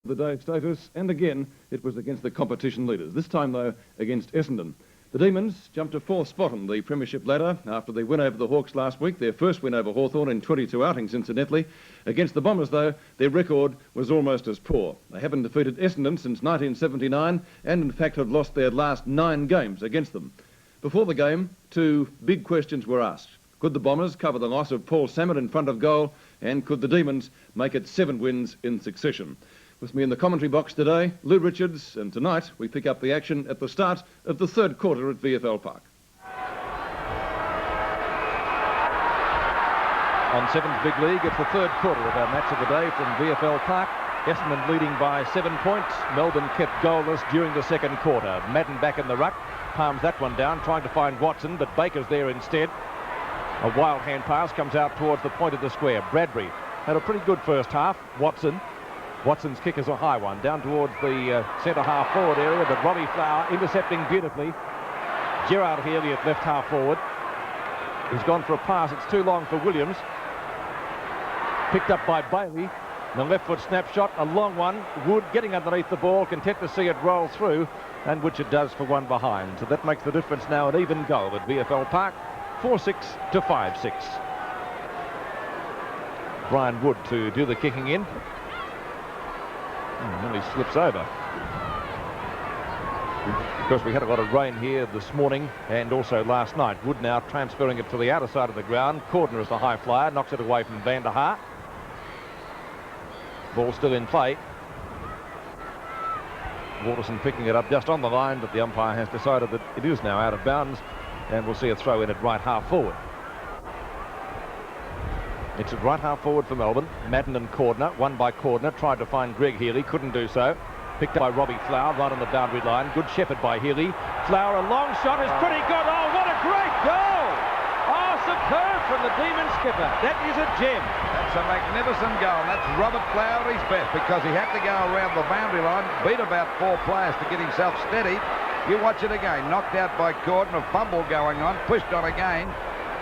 the day status, and again it was against the competition leaders, this time though against Essendon. The Demons jumped to 4th spot on the premiership ladder after they win over the Hawks last week, their first win over Hawthorn in 22 outings incidentally. Against the Bombers though, their record was almost as poor. They haven't defeated Essendon since 1979 and in fact have lost their last 9 games against them. Before the game, 2 big questions were asked. Could the Bombers cover the loss of Paul Salmon in front of goal, and could the Demons make it 7 wins in succession? With me in the commentary box today, Lou Richards, and tonight we pick up the action at the start of the 3rd quarter at VFL Park. On 7's Big League, it's the 3rd quarter of our match of the day from VFL Park. Essendon leading by 7 points. Melbourne kept goalless during the 2nd quarter. Madden back in the ruck, palms that one down, trying to find Watson, but Baker's there instead. A wild hand pass comes out towards the point of the square. Bradbury had a pretty good first half. Watson's kick is a high one, down towards the centre half forward area, but Robbie Flower intercepting beautifully. Gerard Healy at left half forward. He's gone for a pass, it's too long for Williams. Picked up by Bailey. The left foot snapshot, a long one. Wood getting underneath the ball, content to see it roll through, and which it does for one behind. So that makes the difference now an even goal at VFL Park, 4-6 to 5-6. Brian Wood to do the kicking in. And then he slips over. Of course, we had a lot of rain here this morning and also last night. Wood now transferring it to the outer side of the ground. Cordner is the high flyer, knocks it away from Van der Haar. Ball still in play. Waterson picking it up just on the line, but the umpire has decided that it is now out of bounds, and we'll see a throw in at right half forward. It's at right half forward for Melbourne. Madden and Cordner, won by Cordner, tried to find Greg Healy, couldn't do so. Picked up by Robbie Flower right on the boundary line. Good shepherd by Healy. Flower, a long shot is pretty good. Oh, what a great goal! Oh, superb from the Demon skipper. That is a gem. That's a magnificent goal. That's Robert Flower at his best, because he had to go around the boundary line, beat about 4 players to get himself steady. You watch it again. Knocked out by Cordner, a fumble going on, pushed on again.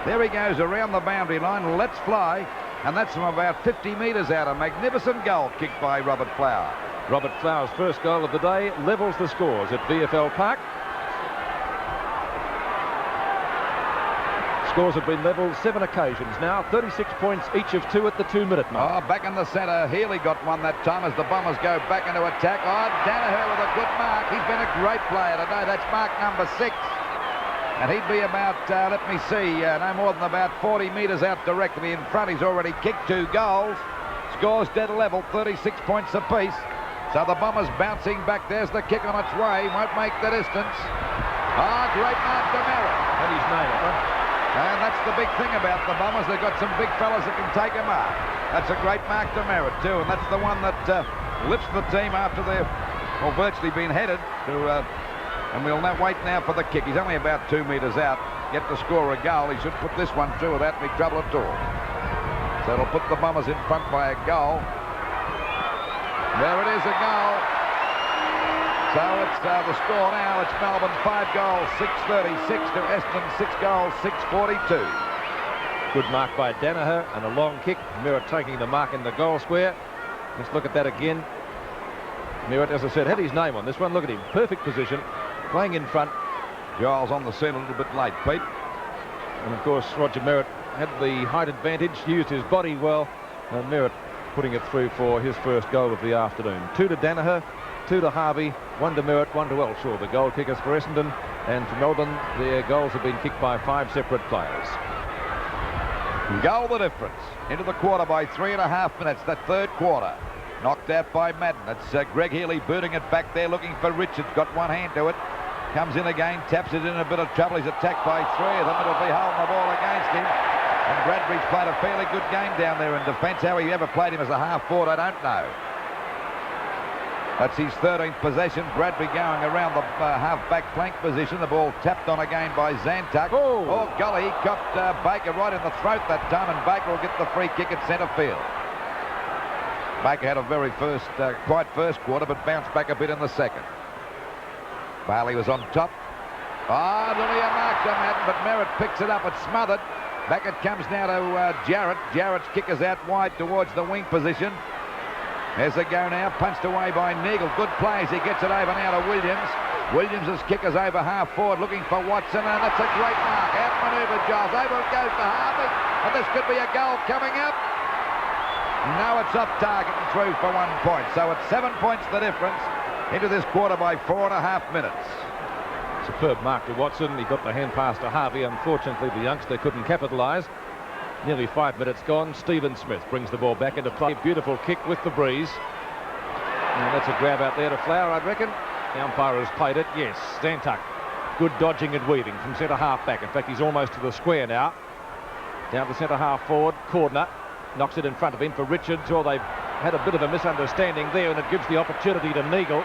There he goes around the boundary line, lets fly, and that's from about 50 metres out. A magnificent goal kicked by Robert Flower. Robert Flower's first goal of the day levels the scores at VFL Park. Scores have been levelled 7 occasions now, 36 points each of 2 at the 2-minute mark. Oh, back in the centre, Healy got one that time as the Bombers go back into attack. Oh, Danaher with a good mark. He's been a great player today. That's mark number 6. And he'd be about, let me see, no more than about 40 metres out directly in front. He's already kicked 2 goals. Scores dead level, 36 points apiece. So the Bombers bouncing back. There's the kick on its way. Won't make the distance. Ah, great mark to Merritt. And he's made it, huh? And that's the big thing about the Bombers. They've got some big fellas that can take a mark. That's a great mark to Merritt, too. And that's the one that lifts the team after they've virtually been headed to... and we'll now wait now for the kick. He's only about 2 metres out. Get to score a goal. He should put this one through without any trouble at all. So it'll put the Bombers in front by a goal. There it is, a goal. So it's the score now. It's Melbourne 5 goals, 6:36 to Essendon 6 goals, 6:42. Good mark by Danaher and a long kick. Merritt taking the mark in the goal square. Let's look at that again. Merritt, as I said, had his name on this one. Look at him. Perfect position. Playing in front. Giles on the scene a little bit late, Pete. And of course, Roger Merritt had the height advantage, used his body well, and Merritt putting it through for his first goal of the afternoon. 2 to Danaher, 2 to Harvey, 1 to Merritt, 1 to Elshaw, the goal kickers for Essendon. And for Melbourne, their goals have been kicked by 5 separate players. Goal the difference. Into the quarter by 3.5 minutes, the 3rd quarter. Knocked out by Madden. It's Greg Healy booting it back there, looking for Richards. Got one hand to it. Comes in again, taps it in a bit of trouble. He's attacked by 3 of them. It'll be holding the ball against him. And Bradbury's played a fairly good game down there in defence. How he ever played him as a half-forward, I don't know. That's his 13th possession. Bradbury going around the half-back flank position. The ball tapped on again by Zantuck. Oh, golly, he copped Baker right in the throat that time, and Baker will get the free kick at centre field. Baker had a very quiet first quarter, but bounced back a bit in the second. Bailey was on top. Oh, nearly a mark to Madden, but Merritt picks it up. It's smothered. Back it comes now to Jarrett. Jarrett's kick is out wide towards the wing position. There's a go now, punched away by Neagle. Good play as he gets it over now to Williams. Williams' kick is over half forward, looking for Watson, and that's a great mark. Outmanoeuvred Giles. Over it goes to Harvey, and this could be a goal coming up. No, it's off target and through for 1 point. So it's 7 points the difference into this quarter by 4.5 minutes. Superb mark to Watson. He got the hand pass to Harvey. Unfortunately, the youngster couldn't capitalise. Nearly 5 minutes gone. Stephen Smith brings the ball back into play. Beautiful kick with the breeze. And that's a grab out there to Flower, I'd reckon. The umpire has played it. Yes, Zantuck. Good dodging and weaving from centre half back. In fact, he's almost to the square now. Down the centre half forward. Cordner knocks it in front of him for Richards. Or they've had a bit of a misunderstanding there, and it gives the opportunity to Neagle.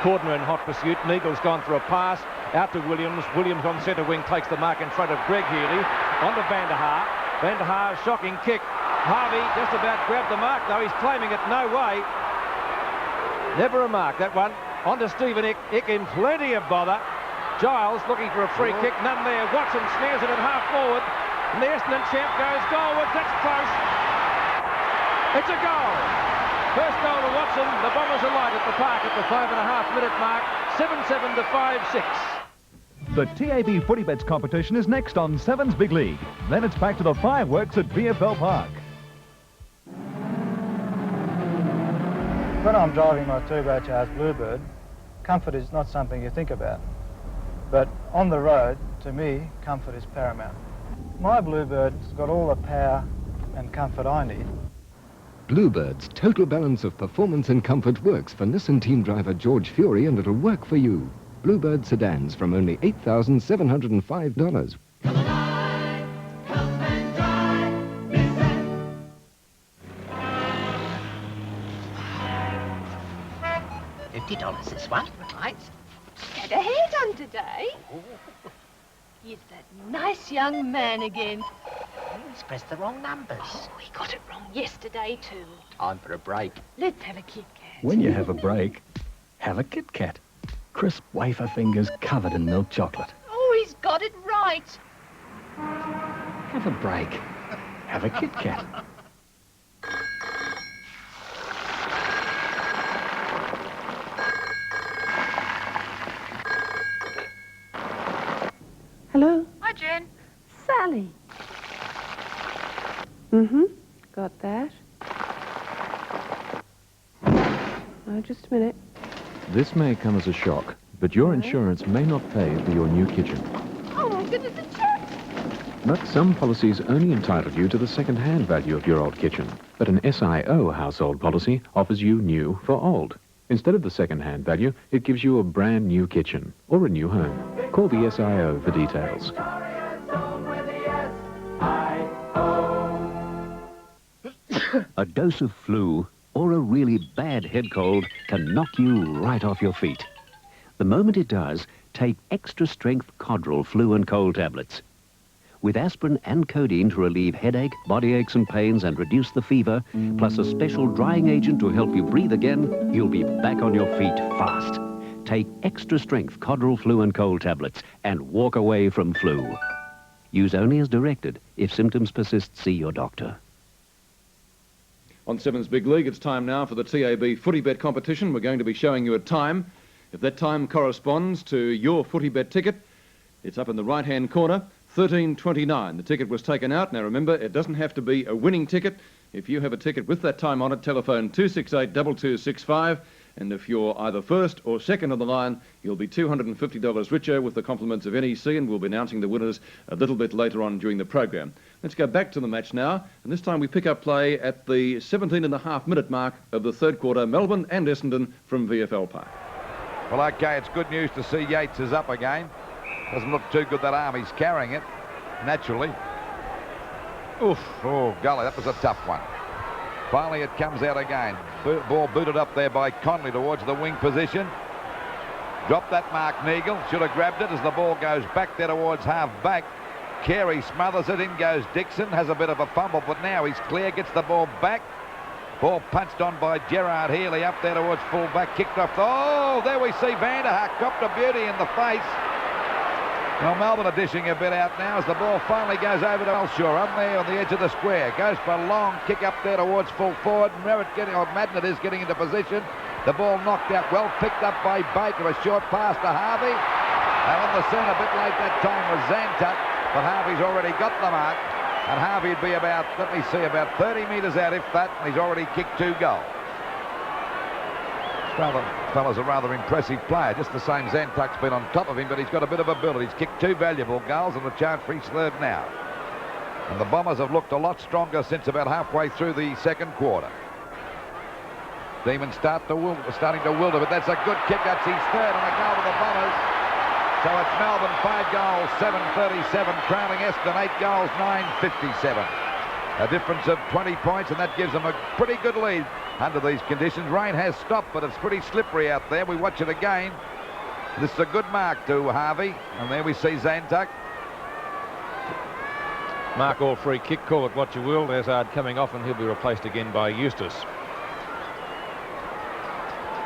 Cordner in hot pursuit. Neagle's gone for a pass out to Williams. Williams on centre wing takes the mark in front of Greg Healy. On to Van der Haar. Van der Haar, shocking kick. Harvey just about grabbed the mark, though. He's claiming it. No way. Never a mark, that one. On to Stephen Ick. Ick in plenty of bother. Giles looking for a free kick. None there. Watson snares it in half forward. And the Essendon champ goes goalwards. That's close. It's a goal. First goal to Watson. The Bombers are light at the park at the 5.5-minute mark. 7-7 to 5-6. The TAB Footy Bets competition is next on 7's Big League. Then it's back to the fireworks at VFL Park. When I'm driving my turbocharged Bluebird, comfort is not something you think about. But on the road, to me, comfort is paramount. My Bluebird's got all the power and comfort I need. Bluebird's total balance of performance and comfort works for Nissan team driver George Fury, and it'll work for you. Bluebird sedans from only $8,705. Come alive, come and drive, Nissan. $50 this one. Right. Had a hair done today. He's that nice young man again. He's pressed the wrong numbers. Oh, he got it wrong yesterday too. Time for a break. Let's have a Kit Kat. When you have a break, have a Kit Kat. Crisp wafer fingers covered in milk chocolate. Oh, he's got it right. Have a break. Have a Kit Kat. Hello? Hi, Jen. Sally. Got that. Oh, just a minute. This may come as a shock, but your insurance may not pay for your new kitchen. Oh, my goodness, it's check. But some policies only entitle you to the second-hand value of your old kitchen. But an SIO household policy offers you new for old. Instead of the second-hand value, it gives you a brand new kitchen or a new home. Call the SIO for details. A dose of flu or a really bad head cold can knock you right off your feet. The moment it does, take extra-strength Codral flu and cold tablets. With aspirin and codeine to relieve headache, body aches and pains and reduce the fever, plus a special drying agent to help you breathe again, you'll be back on your feet fast. Take extra-strength Codral flu and cold tablets and walk away from flu. Use only as directed. If symptoms persist, see your doctor. On 7's Big League, it's time now for the TAB Footy Bet competition. We're going to be showing you a time. If that time corresponds to your Footy Bet ticket, it's up in the right-hand corner, 13.29. The ticket was taken out. Now, remember, it doesn't have to be a winning ticket. If you have a ticket with that time on it, telephone 268-2265. And if you're either first or second on the line, you'll be $250 richer with the compliments of NEC, and we'll be announcing the winners a little bit later on during the program. Let's go back to the match now, and this time we pick up play at the 17.5-minute mark of the third quarter, Melbourne and Essendon from VFL Park. Well, OK, it's good news to see Yates is up again. Doesn't look too good, that arm. He's carrying it, naturally. Oof, oh, golly, that was a tough one. Finally, it comes out again. Ball booted up there by Conley towards the wing position. Dropped that mark, Neagle. Should have grabbed it as the ball goes back there towards half back. Carey smothers it. In goes Dixon. Has a bit of a fumble, but now he's clear. Gets the ball back. Ball punched on by Gerard Healy up there towards full back. Kicked off. Oh, there we see Van der Haar copped a beauty in the face. Well, Melbourne are dishing a bit out now as the ball finally goes over to Elshaw up there on the edge of the square. Goes for a long kick up there towards full forward. Madden it is getting into position. The ball knocked out, well picked up by Baker. A short pass to Harvey. And on the scene a bit late that time was Zantuck, but Harvey's already got the mark. And Harvey would be about, let me see, about 30 metres out if that, and he's already kicked 2 goals. Fella's a rather impressive player. Just the same, Zantuck's been on top of him, but he's got a bit of a build. He's kicked 2 valuable goals and a chance for his 3rd now. And the Bombers have looked a lot stronger since about halfway through the 2nd quarter. Demons starting to wilder, but that's a good kick. That's his 3rd and a goal to the Bombers. So it's Melbourne 5 goals, 7:37, crowning Essendon 8 goals, 9:57. A difference of 20 points, and that gives them a pretty good lead under these conditions. Rain has stopped, but it's pretty slippery out there. We watch it again. This is a good mark to Harvey, and there we see Zantuck. Mark or free kick, call it what you will. Hazard coming off, and he'll be replaced again by Eustace.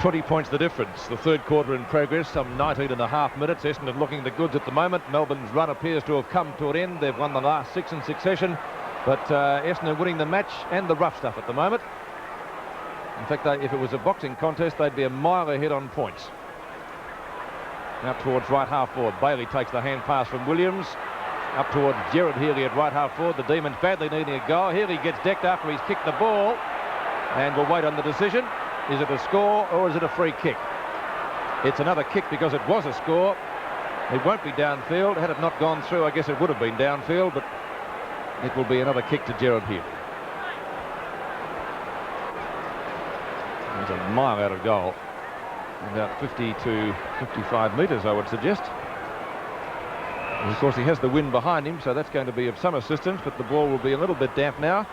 20 points the difference. The 3rd quarter in progress, some 19.5 minutes. Essendon looking the goods at the moment. Melbourne's run appears to have come to an end. They've won the last 6 in succession, but Essendon winning the match and the rough stuff at the moment. In fact, if it was a boxing contest, they'd be a mile ahead on points. Out towards right half forward. Bailey takes the hand pass from Williams. Up towards Gerard Healy at right half forward. The Demons badly needing a goal. Healy gets decked after he's kicked the ball, and we'll wait on the decision. Is it a score or is it a free kick? It's another kick because it was a score. It won't be downfield. Had it not gone through, I guess it would have been downfield, but it will be another kick to Gerard Healy. He's a mile out of goal. About 50 to 55 metres, I would suggest. And of course, he has the wind behind him, so that's going to be of some assistance, but the ball will be a little bit damp now.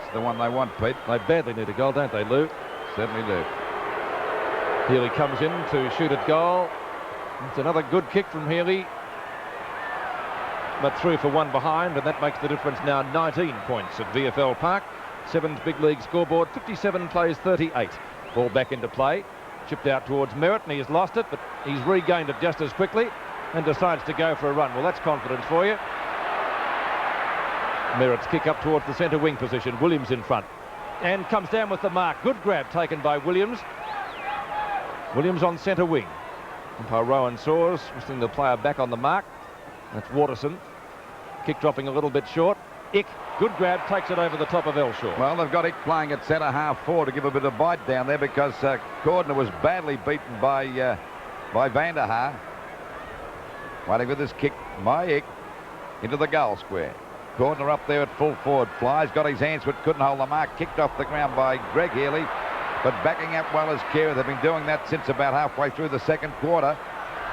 It's the one they want, Pete. They badly need a goal, don't they, Lou? Certainly do. Healy comes in to shoot at goal. It's another good kick from Healy, but through for 1 behind, and that makes the difference now 19 points at VFL Park. Sevens big league scoreboard, 57 plays 38. Ball back into play. Chipped out towards Merritt, and he's lost it, but he's regained it just as quickly and decides to go for a run. Well, that's confidence for you. Merritt's kick up towards the centre wing position. Williams in front. And comes down with the mark. Good grab taken by Williams. Williams on centre wing. Umpire Rowan Soares wishing the player back on the mark. That's Waterson. Kick dropping a little bit short. Ick, good grab, takes it over the top of Elshaw. Well, they've got Ick playing at centre half forward to give a bit of bite down there because Cordner was badly beaten by Van der Haar. Waiting with this kick, my Ick into the goal square. Cordner up there at full forward, flies, got his hands but couldn't hold the mark, kicked off the ground by Greg Healy, but backing up well as Kira. They've been doing that since about halfway through the 2nd quarter.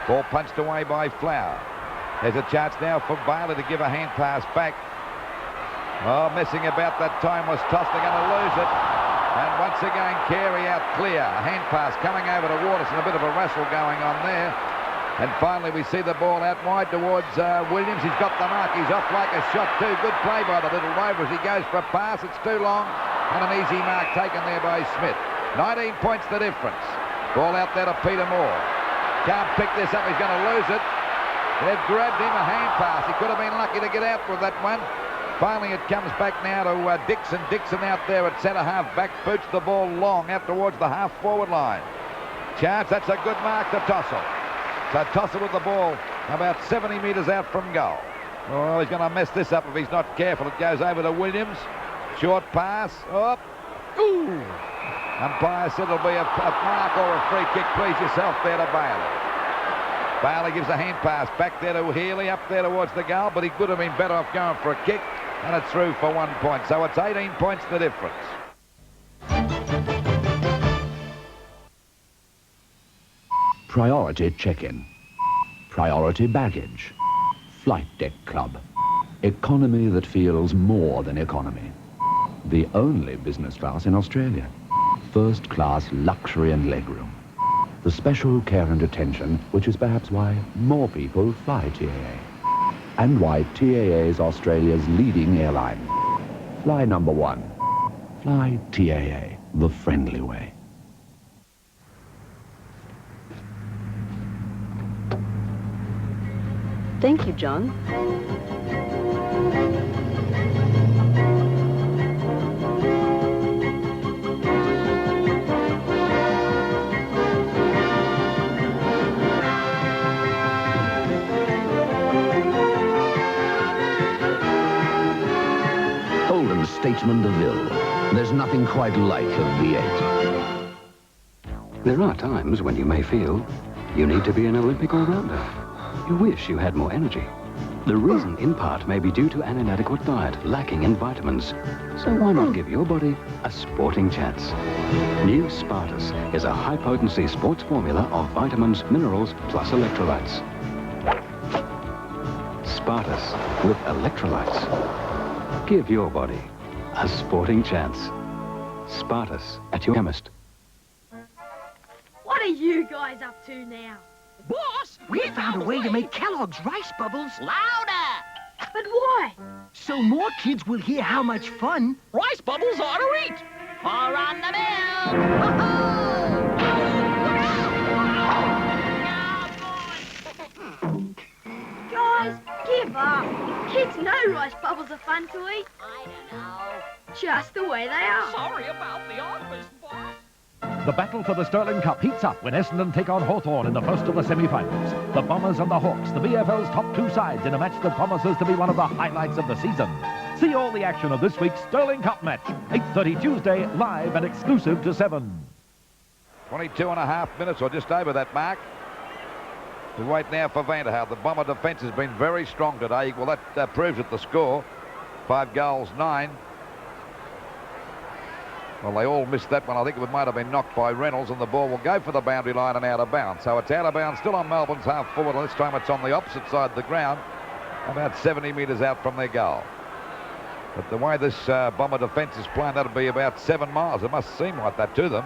Ball punched away by Flower. There's a chance now for Bailey to give a hand pass back. Oh, messing about that time was tossed. They're going to lose it. And once again, Carey out clear. A hand pass coming over to Waterson. A bit of a wrestle going on there. And finally, we see the ball out wide towards Williams. He's got the mark. He's off like a shot too. Good play by the little rover as he goes for a pass. It's too long. And an easy mark taken there by Smith. 19 points the difference. Ball out there to Peter Moore. Can't pick this up. He's going to lose it. They've grabbed him. A hand pass. He could have been lucky to get out with that one. Finally, it comes back now to Dixon. Dixon out there at centre half back. Boots the ball long out towards the half forward line. Chance. That's a good mark to Tossell. So Tossell with the ball about 70 metres out from goal. Oh, he's going to mess this up if he's not careful. It goes over to Williams. Short pass. Up. Ooh. Umpire said it'll be a mark or a free kick. Please yourself there to Bailey. Bailey gives a hand pass back there to Healy, up there towards the goal, but he could have been better off going for a kick, and it's through for 1 point. So it's 18 points the difference. Priority check-in. Priority baggage. Flight deck club. Economy that feels more than economy. The only business class in Australia. First class luxury and legroom. The special care and attention, which is perhaps why more people fly TAA. And why TAA is Australia's leading airline. Fly number 1. Fly TAA, the friendly way. Thank you, John. Holden Statesman de Ville. There's nothing quite like a V8. There are times when you may feel you need to be an Olympic all-rounder. You wish you had more energy. The reason, in part, may be due to an inadequate diet lacking in vitamins. So why not give your body a sporting chance? New Spartus is a high-potency sports formula of vitamins, minerals, plus electrolytes. Spartus with electrolytes. Give your body a sporting chance. Spartus at your chemist. What are you guys up to now? Boss, we found a way to make Kellogg's rice bubbles louder. But why? So more kids will hear how much fun rice bubbles are to eat. Pour on the milk. Guys, give up. Kids know rice bubbles are fun to eat. I don't know. Just the way they are. Sorry about the office, boss. The battle for the Sterling Cup heats up when Essendon take on Hawthorn in the first of the semi-finals. The Bombers and the Hawks, the VFL's top two sides in a match that promises to be one of the highlights of the season. See all the action of this week's Sterling Cup match, 8:30 Tuesday, live and exclusive to 7. 22.5 minutes or just over that mark. We wait now for Vanderhaar. The Bomber defence has been very strong today. Well, that proves it, the score. 5 goals, 9. Well, they all missed that one. I think it might have been knocked by Reynolds, and the ball will go for the boundary line and out of bounds. So it's out of bounds, still on Melbourne's half forward, and this time it's on the opposite side of the ground, about 70 metres out from their goal. But the way this Bomber defence is playing, that'll be about 7 miles. It must seem like that to them.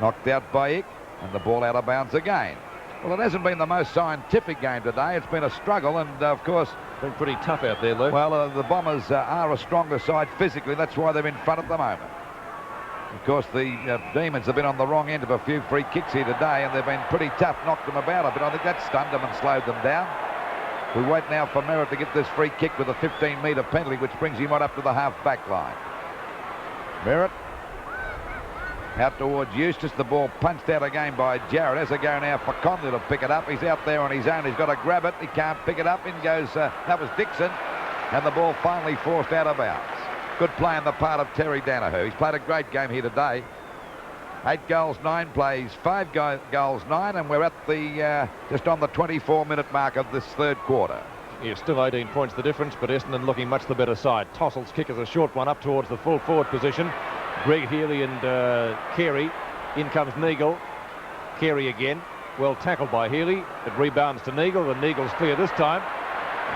Knocked out by Ick, and the ball out of bounds again. Well, it hasn't been the most scientific game today. It's been a struggle, and of course, been pretty tough out there, Lou. Well, the Bombers are a stronger side physically. That's why they're in front at the moment. Of course, the Demons have been on the wrong end of a few free kicks here today, and they've been pretty tough, knocked them about a bit. I think that stunned them and slowed them down. We wait now for Merritt to get this free kick with a 15-metre penalty, which brings him right up to the half-back line. Merritt out towards Eustace. The ball punched out again by Jarrett. As they go now for Conley to pick it up. He's out there on his own. He's got to grab it. He can't pick it up. In goes, that was Dixon. And the ball finally forced out of bounds. Good play on the part of Terry Danaher. He's played a great game here today. 8 goals, 9 plays, 5 goals, 9. And we're at the just on the 24-minute mark of this third quarter. Yeah, still 18 points the difference, but Essendon looking much the better side. Tossel's kick is a short one up towards the full forward position. Greg Healy and Carey. In comes Neagle. Carey again. Well tackled by Healy. It rebounds to Neagle, and Neagle's clear this time.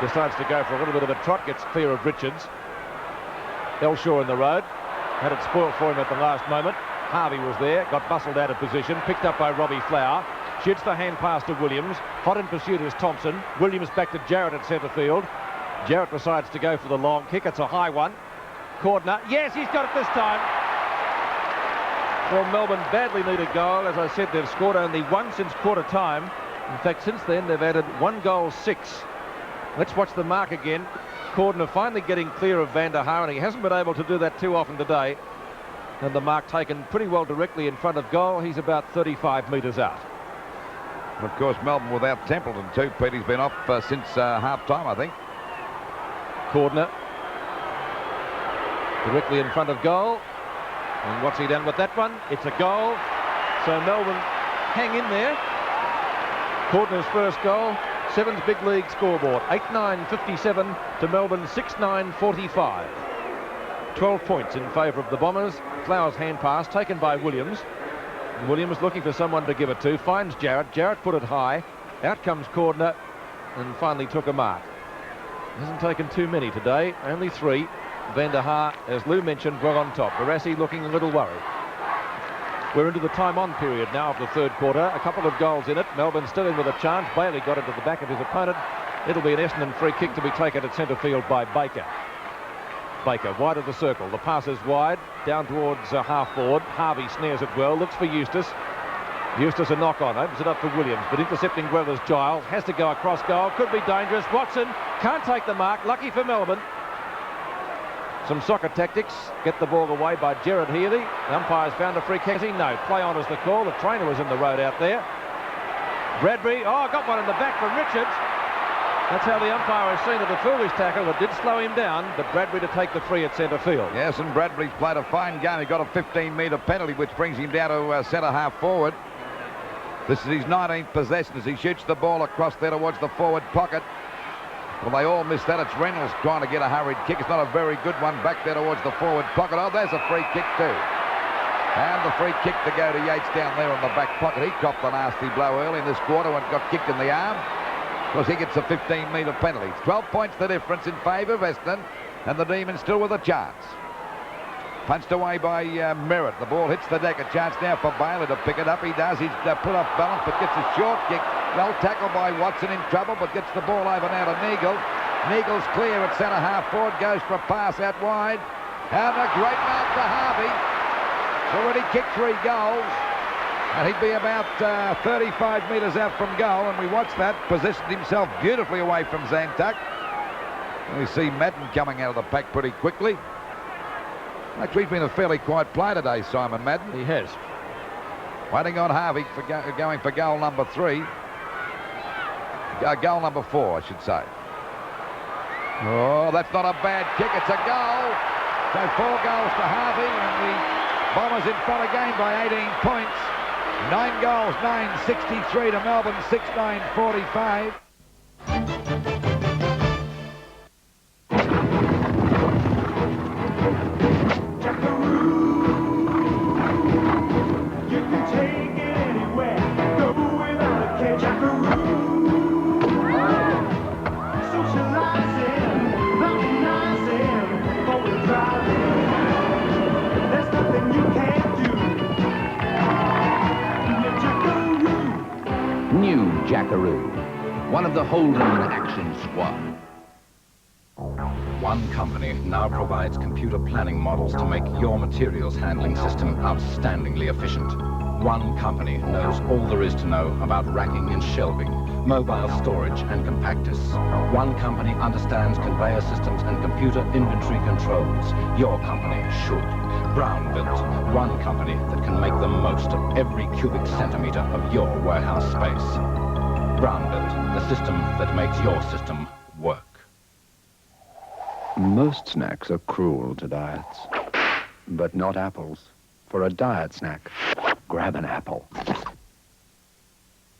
Decides to go for a little bit of a trot. Gets clear of Richards. Elshaw in the road. Had it spoiled for him at the last moment. Harvey was there. Got bustled out of position. Picked up by Robbie Flower. Shoots the hand pass to Williams. Hot in pursuit is Thompson. Williams back to Jarrett at centre field. Jarrett decides to go for the long kick. It's a high one. Cordner. Yes, he's got it this time. Well, Melbourne badly need a goal. As I said, they've scored only one since quarter time. In fact, since then, they've added 1 goal, 6. Let's watch the mark again. Cordner finally getting clear of Vanderhaar, and he hasn't been able to do that too often today. And the mark taken pretty well directly in front of goal. He's about 35 metres out. And of course, Melbourne without Templeton too, Pete. He's been off since half-time, I think. Cordner. Directly in front of goal. And what's he done with that one? It's a goal. So Melbourne hang in there. Cordner's first goal. 7's big league scoreboard. 8-9-57 to Melbourne 6-9-45. 12 points in favour of the Bombers. Flower's hand pass taken by Williams. Williams looking for someone to give it to. Finds Jarrett. Jarrett put it high. Out comes Cordner and finally took a mark. Hasn't taken too many today. Only 3. Vanderhaar, as Lou mentioned, well on top. Barassi looking a little worried. We're into the time-on period now of the third quarter. A couple of goals in it. Melbourne still in with a chance. Bailey got it to the back of his opponent. It'll be an Essendon free kick to be taken at centre field by Baker. Baker wide of the circle. The pass is wide, down towards half forward. Harvey snares it well, looks for Eustace. Eustace a knock-on, opens it up for Williams, but intercepting well as Giles. Has to go across goal, could be dangerous. Watson can't take the mark, lucky for Melbourne. Some soccer tactics, get the ball away by Gerard Healy. The umpire's found a free kick. No, play on is the call. The trainer was in the road out there. Bradbury, got one in the back from Richards. That's how the umpire has seen it, a foolish tackle. It did slow him down, but Bradbury to take the free at centre field. Yes, and Bradbury's played a fine game. He got a 15-metre penalty, which brings him down to centre-half forward. This is his 19th possession as he shoots the ball across there towards the forward pocket. Well, they all missed that. It's Reynolds trying to get a hurried kick. It's not a very good one back there towards the forward pocket. Oh, there's a free kick too. And the free kick to go to Yates down there in the back pocket. He copped a nasty blow early in this quarter and got kicked in the arm because he gets a 15-metre penalty. 12 points the difference in favour of Essendon, and the Demons still with a chance. Punched away by Merritt. The ball hits the deck. A chance now for Baylor to pick it up. He does. He's put off balance, but gets a short kick. Well tackled by Watson, in trouble, but gets the ball over now to Neagle. Neagle's clear at centre-half forward. Goes for a pass out wide. And a great mark to Harvey. He's already kicked 3 goals. And he'd be about 35 metres out from goal. And we watched that. Positioned himself beautifully away from Zantuck. And we see Madden coming out of the pack pretty quickly. Actually, he's been a fairly quiet player today, Simon Madden. He has. Waiting on Harvey for going for goal number 3. Goal number 4, I should say. Oh, that's not a bad kick. It's a goal. So 4 goals to Harvey, and the Bombers in front again by 18 points. 9 goals, 9-63 to Melbourne, 6-9-45. New Jackaroo, one of the Holden Action Squad. One company now provides computer planning models to make your materials handling system outstandingly efficient. One company knows all there is to know about racking and shelving, mobile storage and compactors. One company understands conveyor systems and computer inventory controls. Your company should. Brown Built, one company that can make the most of every cubic centimetre of your warehouse space. Brown Built, the system that makes your system work. Most snacks are cruel to diets, but not apples. For a diet snack, grab an apple.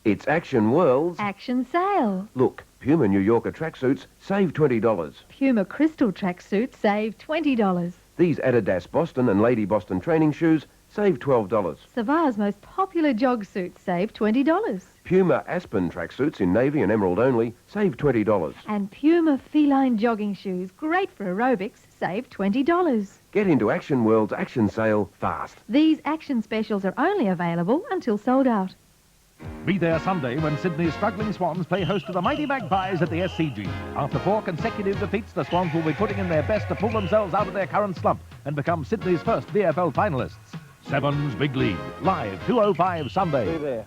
It's Action World's Action Sale. Look, Puma New Yorker tracksuits save $20. Puma Crystal tracksuits save $20. These Adidas Boston and Lady Boston training shoes save $12. Savard's most popular jog suits save $20. Puma Aspen tracksuits in navy and emerald only save $20. And Puma Feline jogging shoes, great for aerobics, save $20. Get into Action World's Action Sale fast. These action specials are only available until sold out. Be there Sunday when Sydney's struggling Swans play host to the mighty Magpies at the SCG. After 4 consecutive defeats, the Swans will be putting in their best to pull themselves out of their current slump and become Sydney's first VFL finalists. Sevens Big League, live 2:05 Sunday. Be there.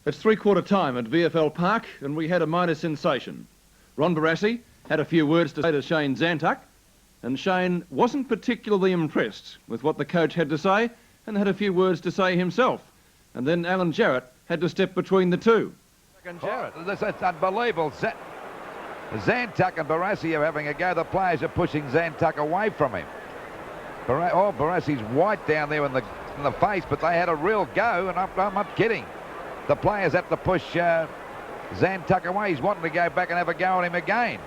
It's 3/4 time at VFL Park, and we had a minor sensation. Ron Barassi had a few words to say to Shane Zantuck, and Shane wasn't particularly impressed with what the coach had to say and had a few words to say himself. And then Alan Jarrett had to step between the two. That's unbelievable. Zantuck and Barassi are having a go. The players are pushing Zantuck away from him. Barassi's white down there in the face, but they had a real go, and I'm not kidding. The players have to push Zantuck away. He's wanting to go back and have a go at him again.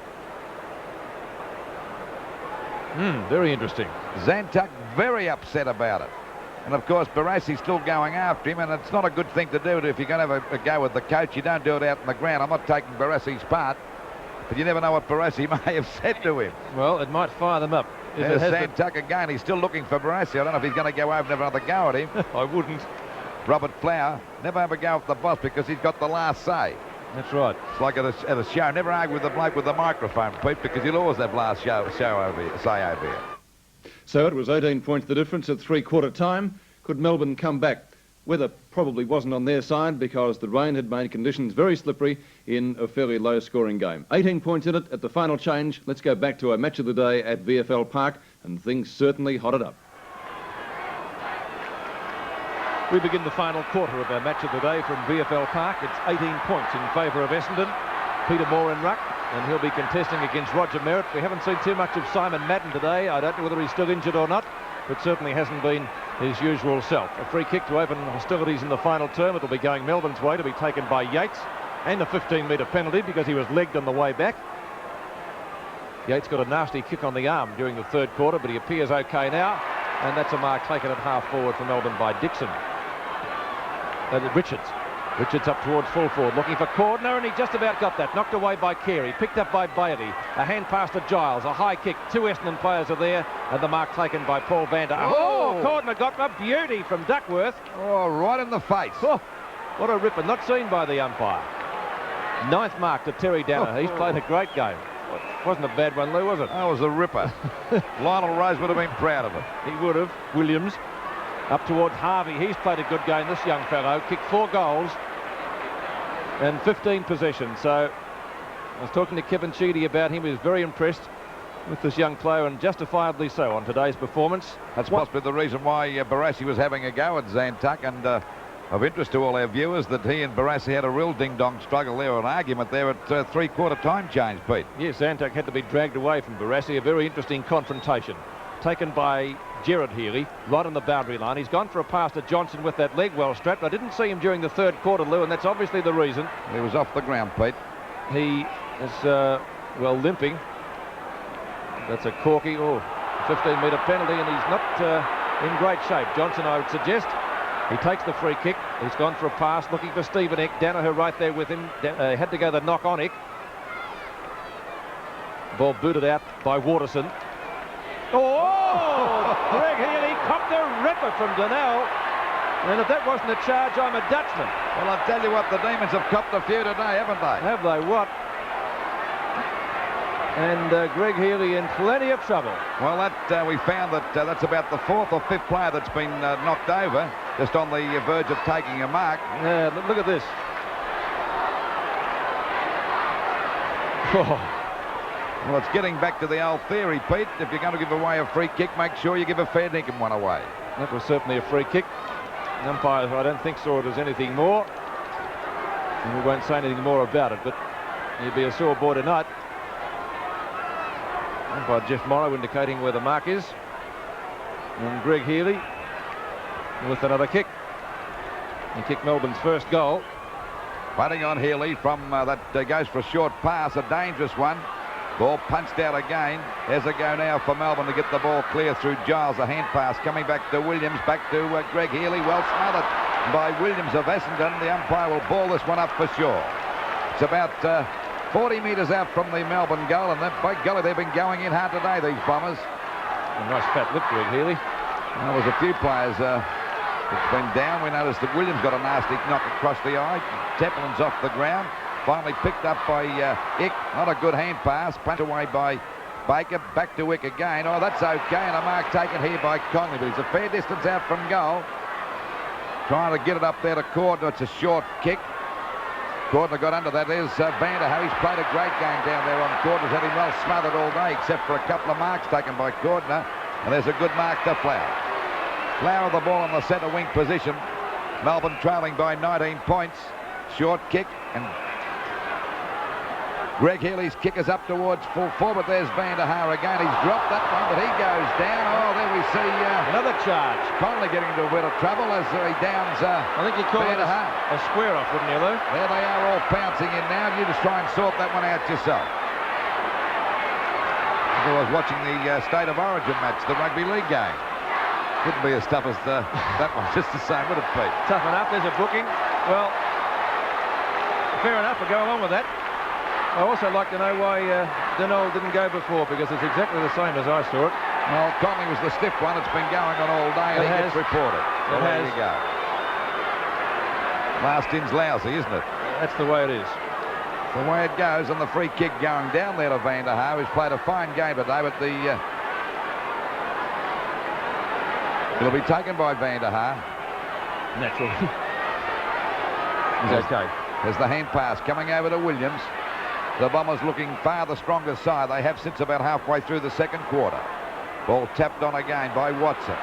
Very interesting. Zantuck very upset about it. And, of course, Barassi's still going after him, and it's not a good thing to do. If you're going to have a go with the coach, you don't do it out in the ground. I'm not taking Barassi's part, but you never know what Barassi may have said to him. Well, it might fire them up. There's Zantuck again. He's still looking for Barassi. I don't know if he's going to go over and have another go at him. I wouldn't. Robert Flower, never have a go at the boss because he's got the last say. That's right. It's like at a show. Never argue with the bloke with the microphone, Pete, because he'll always have last say over here. So it was 18 points the difference at 3/4 time. Could Melbourne come back Weather probably wasn't on their side because the rain had made conditions very slippery in a fairly low-scoring game. 18 points in it at the final change. Let's go back to our match of the day at VFL Park, and things certainly hotted up. We begin the final quarter of our match of the day from VFL Park. It's 18 points in favour of Essendon. Peter Moore in ruck, and he'll be contesting against Roger Merritt. We haven't seen too much of Simon Madden today. I don't know whether he's still injured or not, but certainly hasn't been his usual self. A free kick to open hostilities in the final term. It'll be going Melbourne's way, to be taken by Yates, and a 15-metre penalty because he was legged on the way back. Yates got a nasty kick on the arm during the third quarter, but he appears okay now, and that's a mark taken at half forward for Melbourne by Dixon. Richards up towards full forward, looking for Cordner, and he just about got that. Knocked away by Carey, picked up by Bailey. A hand pass to Giles, a high kick. Two Essendon players are there, and the mark taken by Paul Vander. Oh, Cordner got a beauty from Duckworth. Oh, right in the face. Oh, what a ripper, not seen by the umpire. Ninth mark to Terry Downer. He's played a great game. Wasn't a bad one, Lou, was it? That was a ripper. Lionel Rose would have been proud of it. He would have. Williams up towards Harvey. He's played a good game, this young fellow. Kicked 4 goals and 15 possessions. So I was talking to Kevin Sheedy about him. He was very impressed with this young player, and justifiably so on today's performance. That's possibly the reason why Barassi was having a go at Zantuck, and of interest to all our viewers that he and Barassi had a real ding-dong struggle there, an argument there at three-quarter time change, Pete. Yes, Zantuck had to be dragged away from Barassi. A very interesting confrontation taken by Gerard Healy right on the boundary line. He's gone for a pass to Johnson with that leg well strapped. I didn't see him during the third quarter, Lou, and that's obviously the reason. He was off the ground, Pete. He is, well, limping. That's a corky. Oh, 15-metre penalty, and he's not in great shape. Johnson, I would suggest. He takes the free kick. He's gone for a pass, looking for Stephen Eck. Danaher right there with him. Had to go the knock on Eck. Ball booted out by Waterson. Oh! Greg Healy copped a ripper from Donnell. And if that wasn't a charge, I'm a Dutchman. Well, I'll tell you what, the Demons have copped a few today, haven't they? Have they what? And Greg Healy in plenty of trouble. Well, we found that that's about the 4th or 5th player that's been knocked over, just on the verge of taking a mark. Yeah, look at this. Oh. Well, it's getting back to the old theory, Pete. If you're going to give away a free kick, make sure you give a fair dinkum one away. That was certainly a free kick. The umpires, I don't think, saw it as anything more. And we won't say anything more about it, but he'll be a sore boy tonight. Umpire Jeff Morrow indicating where the mark is. And Greg Healy with another kick. He kicked Melbourne's first goal. Putting on Healy from that goes for a short pass, a dangerous one. Ball punched out again. There's a go now for Melbourne to get the ball clear through Giles. A hand pass coming back to Williams, back to Greg Healy. Well smothered by Williams of Essendon. The umpire will ball this one up for sure. It's about 40 metres out from the Melbourne goal, and that, by golly, they've been going in hard today, these Bombers. A nice fat lip, Greg Healy. There was a few players that's been down. We noticed that Williams got a nasty knock across the eye. Teplin's off the ground. Finally picked up by Ick. Not a good hand pass. Punched away by Baker. Back to Ick again. Oh, that's okay. And a mark taken here by Conley. But he's a fair distance out from goal. Trying to get it up there to Cordner. It's a short kick. Cordner got under that. There's Vanderhoe. He's played a great game down there on Cordner's had him well smothered all day, except for a couple of marks taken by Cordner. And there's a good mark to Flower. Flower the ball in the centre wing position. Melbourne trailing by 19 points. Short kick, and Greg Healy's kick is up towards full forward. There's Vanderhaar again. He's dropped that one, but he goes down. Oh, there we see another charge. Conley getting into a bit of trouble as he downs I think you call it a square off, wouldn't you, Lou? There they are all pouncing in now. You just try and sort that one out yourself. I was watching the State of Origin match, the rugby league game. Couldn't be as tough as that one, just the same, would it, Pete? Tough enough. There's a booking. Well, fair enough. We'll go along with that. I also like to know why Donnell didn't go before, because it's exactly the same as I saw it. Well, Conley was the stiff one. It's been going on all day, and he gets reported. So there you go. Last in's lousy, isn't it? That's the way it is. The way it goes, and the free kick going down there to Vanderhaar, who's played a fine game today, but it'll be taken by Vanderhaar. naturally. He's okay. There's the hand pass coming over to Williams. The Bombers looking far the stronger side. They have since about halfway through the second quarter. Ball tapped on again by Watson.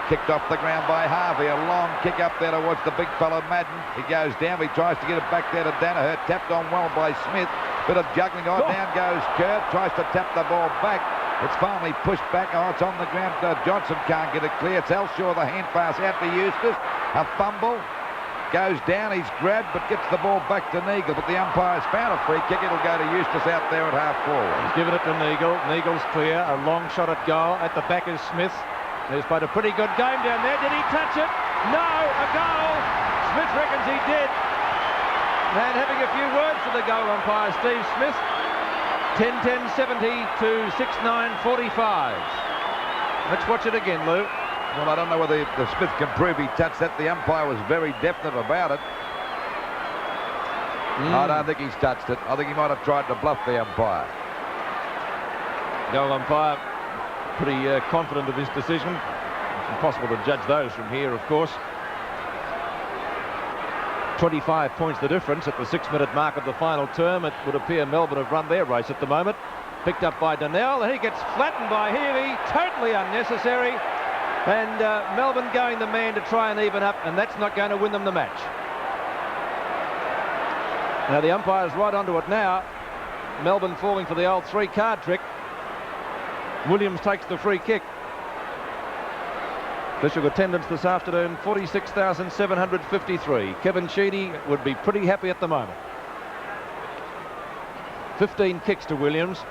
Kicked off the ground by Harvey. A long kick up there towards the big fellow Madden. He goes down. He tries to get it back there to Danaher. Tapped on well by Smith. Bit of juggling. Oh, down goes Kurt. Tries to tap the ball back. It's finally pushed back. Oh, it's on the ground. Johnson can't get it clear. It's Elshaw, the hand pass out to Eustace. A fumble. Goes down. He's grabbed, but gets the ball back to Neagle. But the umpire's found a free kick. It'll go to Eustace out there at half forward. He's given it to Neagle. Neagle's clear. A long shot at goal. At the back is Smith. He's played a pretty good game down there. Did he touch it? No, a goal. Smith reckons he did. And having a few words to the goal umpire, Steve Smith. 10-10-70 to 6-9-45. Let's watch it again, Lou. Well, I don't know whether the Smith can prove he touched that. The umpire was very definite about it. I don't think he's touched it. I think he might have tried to bluff the umpire. Goal umpire pretty confident of his decision. It's impossible to judge those from here, of course. 25 points the difference at the 6-minute mark of the final term. It would appear Melbourne have run their race at the moment. Picked up by Donnell. He gets flattened by Heavey. Totally unnecessary. And Melbourne going the man to try and even up, and that's not going to win them the match. Now the umpire's right onto it now. Melbourne falling for the old 3-card trick. Williams takes the free kick. Official attendance this afternoon, 46,753. Kevin Sheedy would be pretty happy at the moment. 15 kicks to Williams.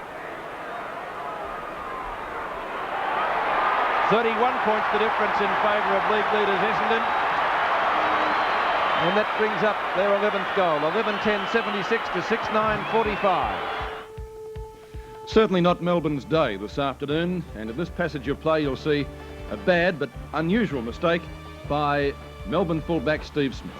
31 points the difference in favour of league leaders Essendon. And that brings up their 11th goal. 11-10-76 to 6-9-45. Certainly not Melbourne's day this afternoon, and in this passage of play you'll see a bad but unusual mistake by Melbourne fullback Steve Smith.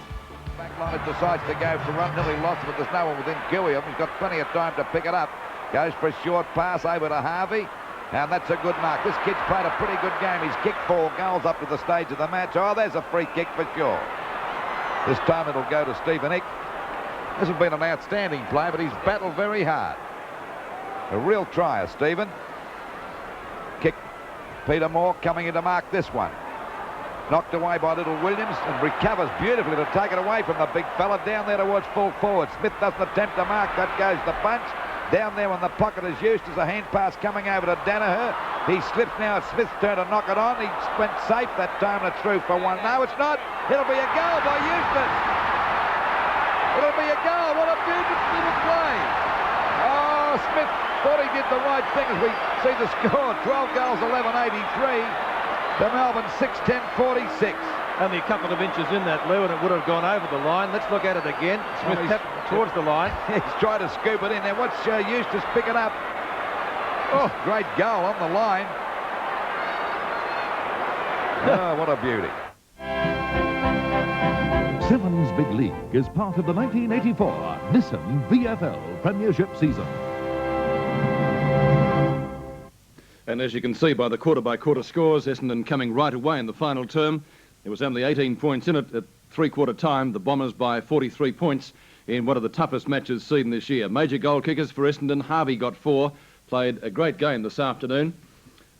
Backline decides to go for run, nearly lost, but there's no one within Gooey of him. He's got plenty of time to pick it up. Goes for a short pass over to Harvey, and that's a good mark. This kid's played a pretty good game. He's kicked 4 goals up to the stage of the match. Oh, there's a free kick for sure. This time it'll go to Stephen Ick. Hasn't been an outstanding play, but he's battled very hard. A real trier, Stephen. Kick. Peter Moore coming in to mark this one. Knocked away by little Williams and recovers beautifully to take it away from the big fella down there towards full forward. Smith doesn't attempt to mark. That goes the punch. Down there in the pocket is Eustace. A hand pass coming over to Danaher. He slips now. It's Smith's turn to knock it on. He went safe that time. It's through for one. No, it's not. It'll be a goal by Eustace. It'll be a goal. What a beautiful play. Oh, Smith thought he did the right thing as we see the score. 12 goals, 11-83 to Melbourne, 6-10-46. Only a couple of inches in that, Lou, and it would have gone over the line. Let's look at it again. Smith tapped towards the line. He's trying to scoop it in there. Watch Eustace pick it up. Oh, great goal on the line. Oh, what a beauty. Sevens Big League is part of the 1984 Nissan VFL Premiership season. And as you can see by the quarter-by-quarter scores, Essendon coming right away in the final term. There was only 18 points in it at three-quarter time. The Bombers by 43 points in one of the toughest matches seen this year. Major goal kickers for Essendon. Harvey got 4. Played a great game this afternoon.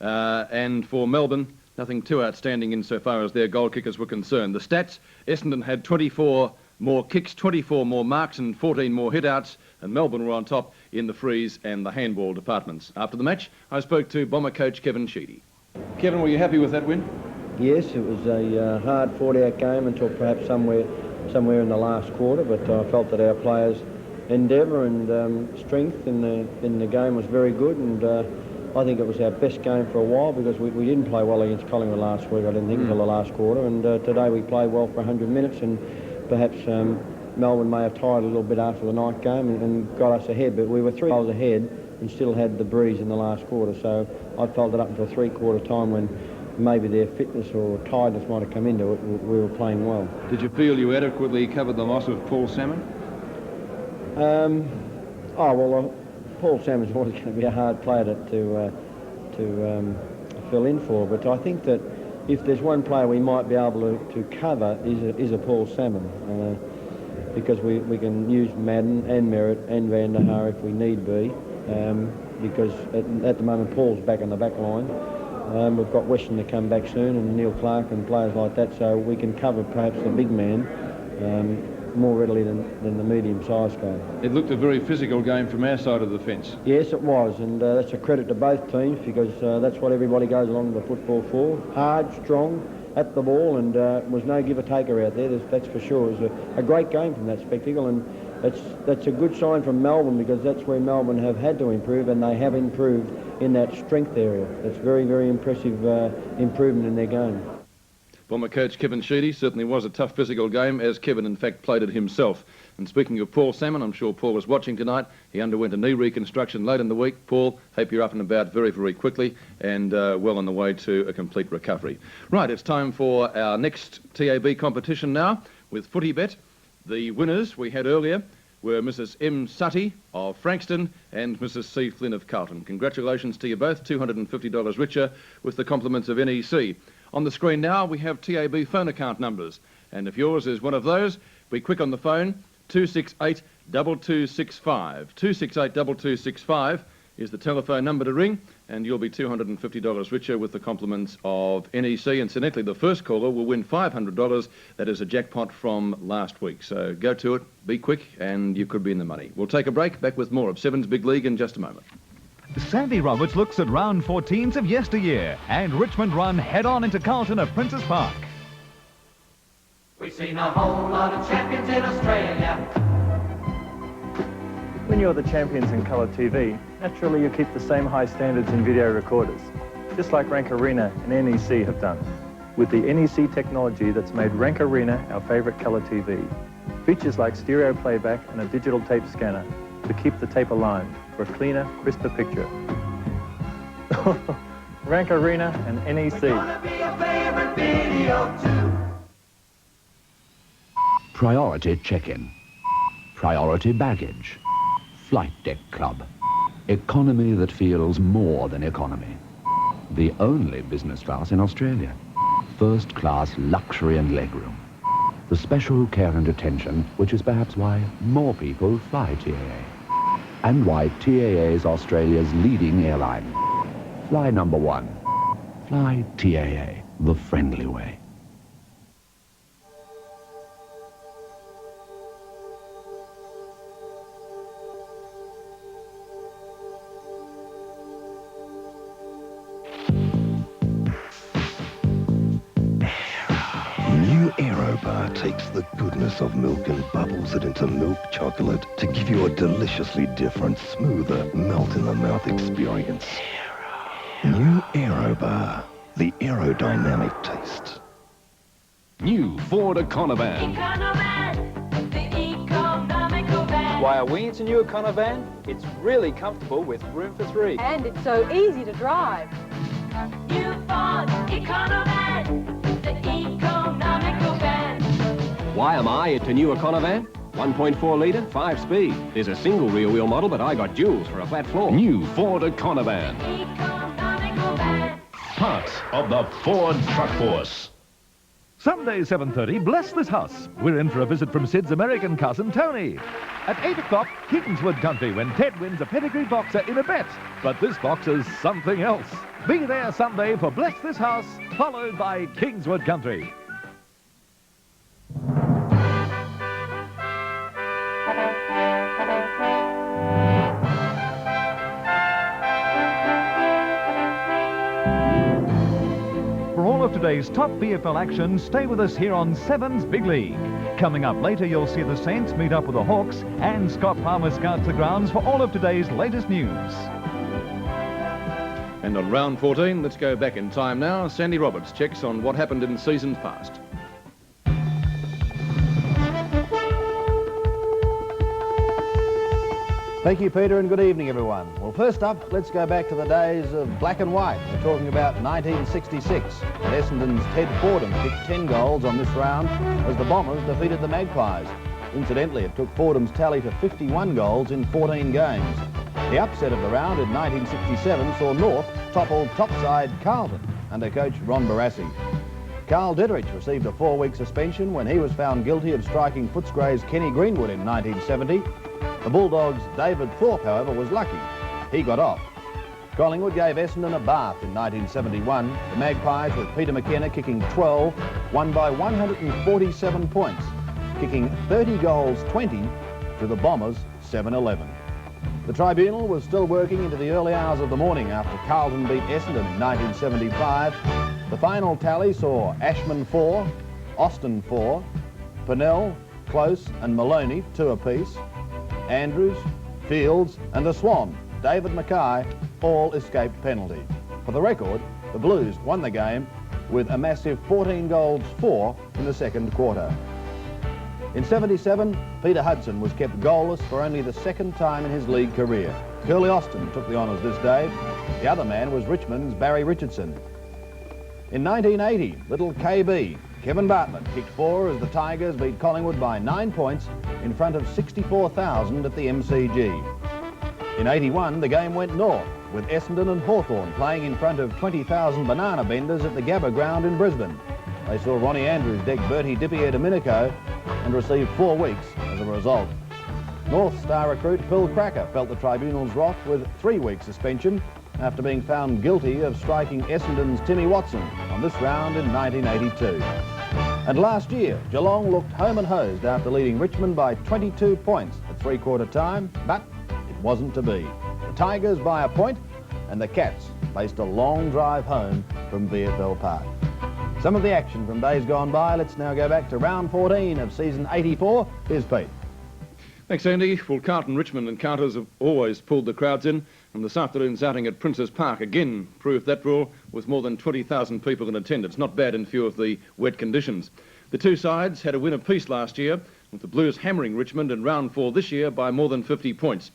And for Melbourne, nothing too outstanding insofar as their goal kickers were concerned. The stats, Essendon had 24 more kicks, 24 more marks and 14 more hit-outs, and Melbourne were on top in the freeze and the handball departments. After the match, I spoke to Bomber coach Kevin Sheedy. Kevin, were you happy with that win? Yes, it was a hard 40-out game until perhaps somewhere in the last quarter, but I felt that our players' endeavour and strength in the game was very good, and I think it was our best game for a while because we didn't play well against Collingwood last week, I didn't think, until the last quarter, and today we played well for 100 minutes, and perhaps Melbourne may have tired a little bit after the night game and got us ahead, but we were 3 goals ahead and still had the breeze in the last quarter, so I felt that up until three-quarter time when maybe their fitness or tiredness might have come into it, we were playing well. Did you feel you adequately covered the loss of Paul Salmon? Paul Salmon's always going to be a hard player to fill in for, but I think that if there's one player we might be able to cover is a Paul Salmon, because we can use Madden and Merritt and Van der Haar if we need be, because at the moment Paul's back on the back line. We've got Weston to come back soon, and Neil Clark and players like that, so we can cover perhaps the big man more readily than the medium-sized guy. It looked a very physical game from our side of the fence. Yes, it was, and that's a credit to both teams, because that's what everybody goes along to the football for. Hard, strong, at the ball, and was no give-or-taker out there, that's for sure. It was a great game from that spectacle, and that's a good sign from Melbourne, because that's where Melbourne have had to improve, and they have improved in that strength area. It's very, very impressive improvement in their game. Former coach Kevin Sheedy, certainly was a tough physical game, as Kevin in fact played it himself. And speaking of Paul Salmon, I'm sure Paul was watching tonight. He underwent a knee reconstruction late in the week. Paul, hope you're up and about very, very quickly and well on the way to a complete recovery. Right, it's time for our next TAB competition now with Footy Bet. The winners we had earlier were Mrs. M. Sutty of Frankston and Mrs. C. Flynn of Carlton. Congratulations to you both, $250 richer with the compliments of NEC. On the screen now we have TAB phone account numbers, and if yours is one of those, be quick on the phone, 268 2265. 268 2265 is the telephone number to ring, and you'll be $250 richer with the compliments of NEC. Incidentally, the first caller will win $500. That is a jackpot from last week. So go to it, be quick, and you could be in the money. We'll take a break, back with more of Seven's Big League in just a moment. Sandy Roberts looks at round 14s of yesteryear, and Richmond run head-on into Carlton at Princes Park. We've seen a whole lot of champions in Australia. When you're the champions in colour TV, naturally you keep the same high standards in video recorders, just like Rank Arena and NEC have done, with the NEC technology that's made Rank Arena our favourite colour TV. Features like stereo playback and a digital tape scanner to keep the tape aligned for a cleaner, crisper picture. Rank Arena and NEC. Priority check-in. Priority baggage. Flight Deck Club. Economy that feels more than economy. The only business class in Australia. First class luxury and legroom. The special care and attention, which is perhaps why more people fly TAA. And why TAA is Australia's leading airline. Fly number one. Fly TAA, the friendly way. New Aero Bar takes the goodness of milk and bubbles it into milk chocolate to give you a deliciously different, smoother, melt-in-the-mouth experience. New Aero Bar, the aerodynamic taste. New Ford Econovan. Econovan, the economical van. Why are we into new Econovan? It's really comfortable with room for three. And it's so easy to drive. New Ford Econovan, the economical van. Why am I into new Econovan? 1.4 litre, 5-speed. There's a single rear-wheel model, but I got duals for a flat floor. New Ford Econovan. Economical van. Part of the Ford Truck Force. Sunday, 7:30, bless this house. We're in for a visit from Sid's American cousin, Tony. At 8 o'clock, Kingswood Country, when Ted wins a pedigree boxer in a bet. But this boxer's something else. Be there Sunday for Bless This House, followed by Kingswood Country. For all of today's top VFL action, stay with us here on Seven's Big League. Coming up later, you'll see the Saints meet up with the Hawks, and Scott Palmer scouts the grounds for all of today's latest news. And on round 14, let's go back in time now. Sandy Roberts checks on what happened in seasons past. Thank you, Peter, and good evening, everyone. Well, first up, let's go back to the days of black and white. We're talking about 1966, and Essendon's Ted Fordham kicked 10 goals on this round as the Bombers defeated the Magpies. Incidentally, it took Fordham's tally to 51 goals in 14 games. The upset of the round in 1967 saw North topple topside Carlton under coach Ron Barassi. Carl Ditterich received a 4-week suspension when he was found guilty of striking Footscray's Kenny Greenwood in 1970. The Bulldogs' David Thorpe, however, was lucky. He got off. Collingwood gave Essendon a bath in 1971. The Magpies, with Peter McKenna kicking 12, won by 147 points, kicking 30 goals 20 to the Bombers 7-11. The tribunal was still working into the early hours of the morning after Carlton beat Essendon in 1975. The final tally saw Ashman 4, Austin 4, Purnell, Close and Maloney 2 apiece, Andrews, Fields and the Swan, David Mackay, all escaped penalty. For the record, the Blues won the game with a massive 14 goals 4 in the second quarter. In 77, Peter Hudson was kept goalless for only the second time in his league career. Curly Austin took the honours this day. The other man was Richmond's Barry Richardson. In 1980, little KB, Kevin Bartlett, kicked 4 as the Tigers beat Collingwood by 9 points in front of 64,000 at the MCG. In 81, the game went north, with Essendon and Hawthorn playing in front of 20,000 banana benders at the Gabba ground in Brisbane. They saw Ronnie Andrews deck Bertie Dippier Domenico and received 4 weeks as a result. North Star recruit Phil Cracker felt the tribunal's wrath with 3-week suspension after being found guilty of striking Essendon's Timmy Watson on this round in 1982. And last year, Geelong looked home and hosed after leading Richmond by 22 points at three-quarter time, but it wasn't to be. The Tigers by a point, and the Cats faced a long drive home from VFL Park. Some of the action from days gone by. Let's now go back to round 14 of season 84. Here's Pete. Thanks, Andy. Well, Carlton, Richmond and Counters have always pulled the crowds in, and this afternoon's outing at Princes Park again proved that rule with more than 20,000 people in attendance. Not bad in view of the wet conditions. The two sides had a win apiece last year, with the Blues hammering Richmond in round 4 this year by more than 50 points.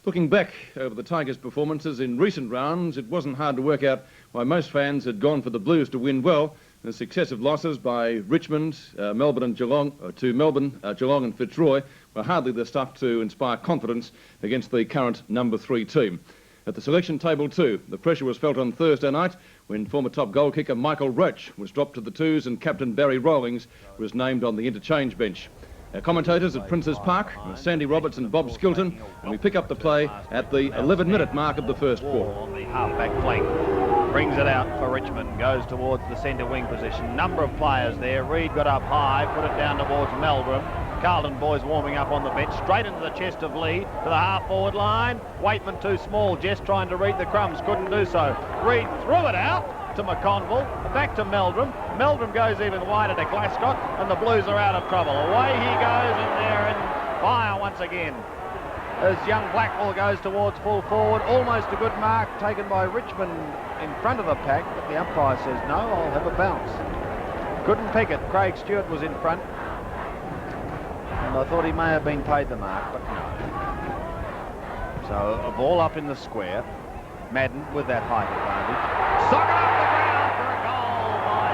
Looking back over the Tigers' performances in recent rounds, it wasn't hard to work out why most fans had gone for the Blues to win well. The successive losses by Richmond, Melbourne and Geelong, Geelong and Fitzroy were hardly the stuff to inspire confidence against the current number 3 team. At the selection table too, the pressure was felt on Thursday night when former top goal kicker Michael Roach was dropped to the twos and captain Barry Rawlings was named on the interchange bench. Our commentators at Princes Park were Sandy Roberts and Bob Skilton, and we pick up the play at the 11-minute mark of the first quarter. On the half-back flank. Brings it out for Richmond, goes towards the centre wing position. Number of players there. Reid got up high, put it down towards Meldrum. Carlton boys warming up on the bench, straight into the chest of Lee, to the half-forward line. Waitman too small, Jess trying to read the crumbs, couldn't do so. Reid threw it out to McConville, back to Meldrum. Meldrum goes even wider to Glascott, and the Blues are out of trouble. Away he goes in there and fire once again. As young Blackwell goes towards full forward, almost a good mark taken by Richmond in front of the pack, but the umpire says no, I'll have a bounce. Couldn't pick it. Craig Stewart was in front, and I thought he may have been paid the mark, but no. So a ball up in the square. Madden with that height advantage. Sock it up the ground for a goal by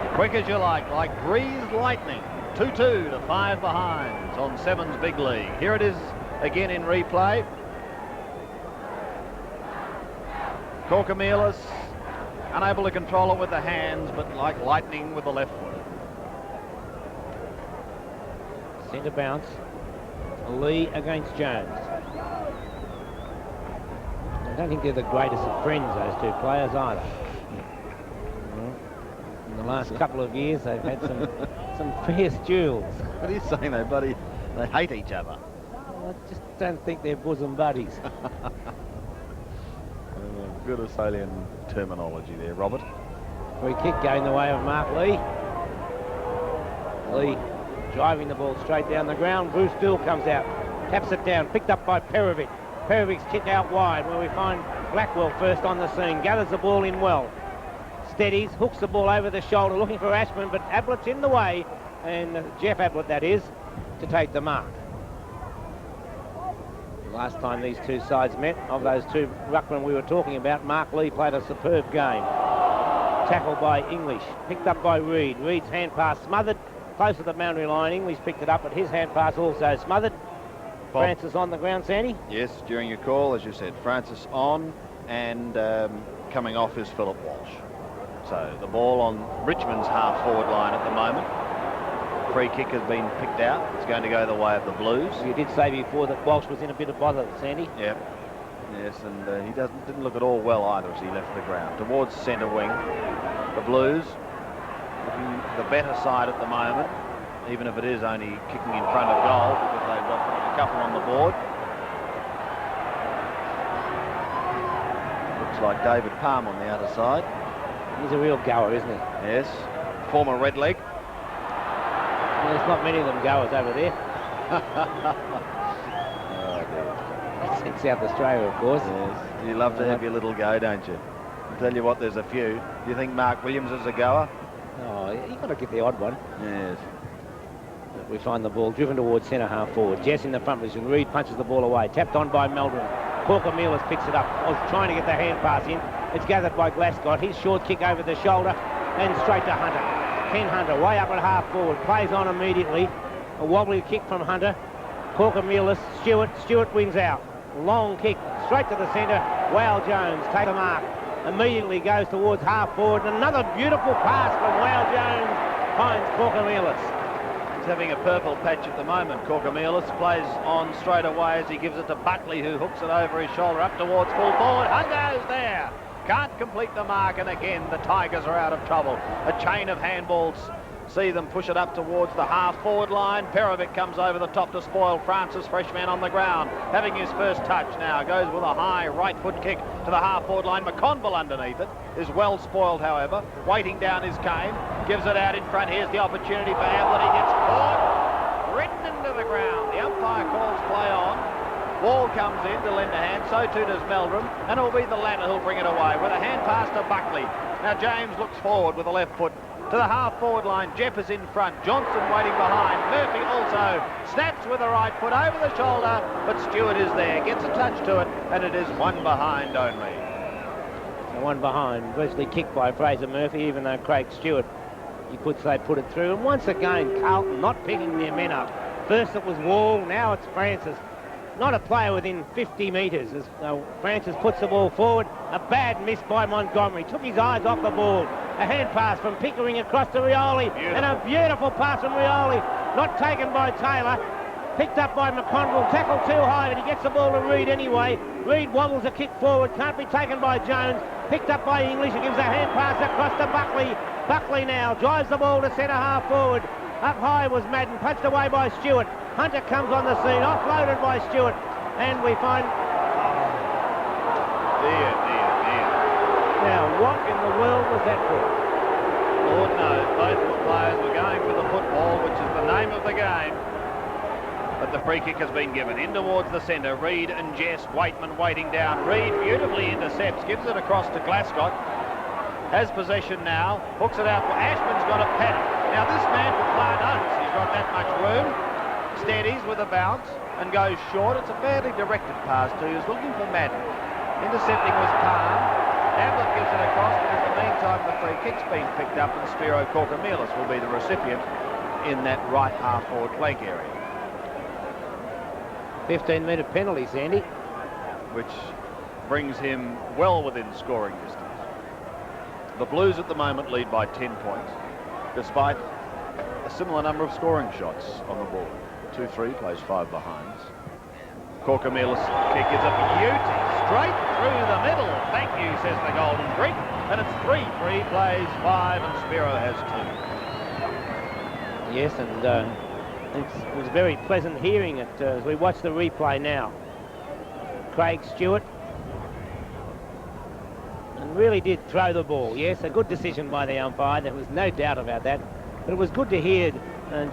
Steno. Quick as you like breeze lightning. 2-2 to 5 behinds on Seven's big league. Here it is again in replay. Korkamielis unable to control it with the hands, but like lightning with the left foot. Centre bounce. Lee against Jones. I don't think they're the greatest of friends, those two players, either. In the last couple of years, they've had some fierce duels. What are you saying, though, buddy? They hate each other. I just don't think they're bosom buddies. Good Australian terminology there, Robert. Free kick going the way of Mark Lee. Lee driving the ball straight down the ground. Bruce Dill comes out, taps it down, picked up by Perovic. Perovic's kick out wide, where we find Blackwell first on the scene, gathers the ball in well. Steadies, hooks the ball over the shoulder, looking for Ashman, but Ablett's in the way, and Jeff Ablett, that is, to take the mark. Last time these two sides met, of those two ruckmen we were talking about, Mark Lee played a superb game. Tackled by English, picked up by Reid. Reid's hand pass smothered, close to the boundary line. English picked it up, but his hand pass also smothered. Francis on the ground, Sandy? Yes, during your call, as you said, Francis on, and coming off is Philip Walsh. So the ball on Richmond's half-forward line at the moment. Free kick has been picked out. It's going to go the way of the Blues. You did say before that Walsh was in a bit of bother, Sandy. Yep. Yes, and he didn't look at all well either as he left the ground. Towards centre wing, the Blues looking the better side at the moment, even if it is only kicking in front of goal because they've got a couple on the board. Looks like David Palm on the other side. He's a real goer, isn't he? Yes, former red leg. Well, there's not many of them goers over there. Oh dear. That's in South Australia, of course. Yes. You love to have your little go, don't you? I'll tell you what, there's a few. Do you think Mark Williams is a goer? Oh, you've got to get the odd one. Yes. We find the ball driven towards centre half forward. Jess in the front position. Reid punches the ball away. Tapped on by Melbourne. Corker-Mealis picks it up. I was trying to get the hand pass in. It's gathered by Glasgow. His short kick over the shoulder and straight to Hunter. Ken Hunter way up at half forward. Plays on immediately. A wobbly kick from Hunter. Corker-Mealis. Stewart wins out. Long kick straight to the centre. Wale Jones take a mark. Immediately goes towards half forward. Another beautiful pass from Wale Jones finds Corker-Mealis. He's having a purple patch at the moment. Corker-Mealis plays on straight away as he gives it to Buckley, who hooks it over his shoulder up towards full forward. Hunter's there. Can't complete the mark, and again the Tigers are out of trouble. A chain of handballs see them push it up towards the half-forward line. Perovic comes over the top to spoil Francis, fresh man on the ground. Having his first touch now, goes with a high right foot kick to the half-forward line. McConville underneath it is well spoiled, however. Waiting down his cane, gives it out in front. Here's the opportunity for Hamlet. He gets caught, ridden into the ground. The umpire calls play on. Wall comes in to lend a hand, so too does Meldrum, and it'll be the latter who'll bring it away with a hand pass to Buckley. Now James looks forward with the left foot to the half-forward line. Jeff is in front. Johnson waiting behind. Murphy also snaps with the right foot over the shoulder, but Stewart is there. Gets a touch to it, and it is one behind only. And one behind. Virtually kicked by Fraser Murphy, even though Craig Stewart, you could say, put it through. And once again, Carlton not picking their men up. First it was Wall, now it's Francis. Not a player within 50 metres as Francis puts the ball forward. A bad miss by Montgomery. Took his eyes off the ball. A hand pass from Pickering across to Rioli. And a beautiful pass from Rioli. Not taken by Taylor. Picked up by McConville. Tackled too high, but he gets the ball to Reid anyway. Reid wobbles a kick forward. Can't be taken by Jones. Picked up by English. He gives a hand pass across to Buckley. Buckley now drives the ball to centre half forward. Up high was Madden. Punched away by Stewart. Hunter comes on the scene, offloaded by Stewart, and we find... Dear. Now, what in the world was that for? Lord knows, both players were going for the football, which is the name of the game. But the free kick has been given in towards the centre. Reid and Jess, Waitman waiting down. Reid beautifully intercepts, gives it across to Glasgow. Has possession now, hooks it out. Well, Ashman's got a panic. Now, this man could play notice. He's got that much room. Steadies with a bounce and goes short. It's a fairly directed pass too. He's looking for Madden. Intercepting was Palm. Hamlet gives it across, but in the meantime the free kick's been picked up and Spiro Corker-Mealis will be the recipient in that right half-forward flank area. 15-metre penalty, Sandy. Which brings him well within scoring distance. The Blues at the moment lead by 10 points, despite a similar number of scoring shots on the board. 2-3, plays 5 behinds. Corker-Mealis kick is a beauty, straight through the middle. Thank you, says the Golden Greek. And it's 3-3, plays 5, and Spiro has 2. Yes, and it was very pleasant hearing it as we watch the replay now. Craig Stewart. And really did throw the ball. Yes, a good decision by the umpire. There was no doubt about that. But it was good to hear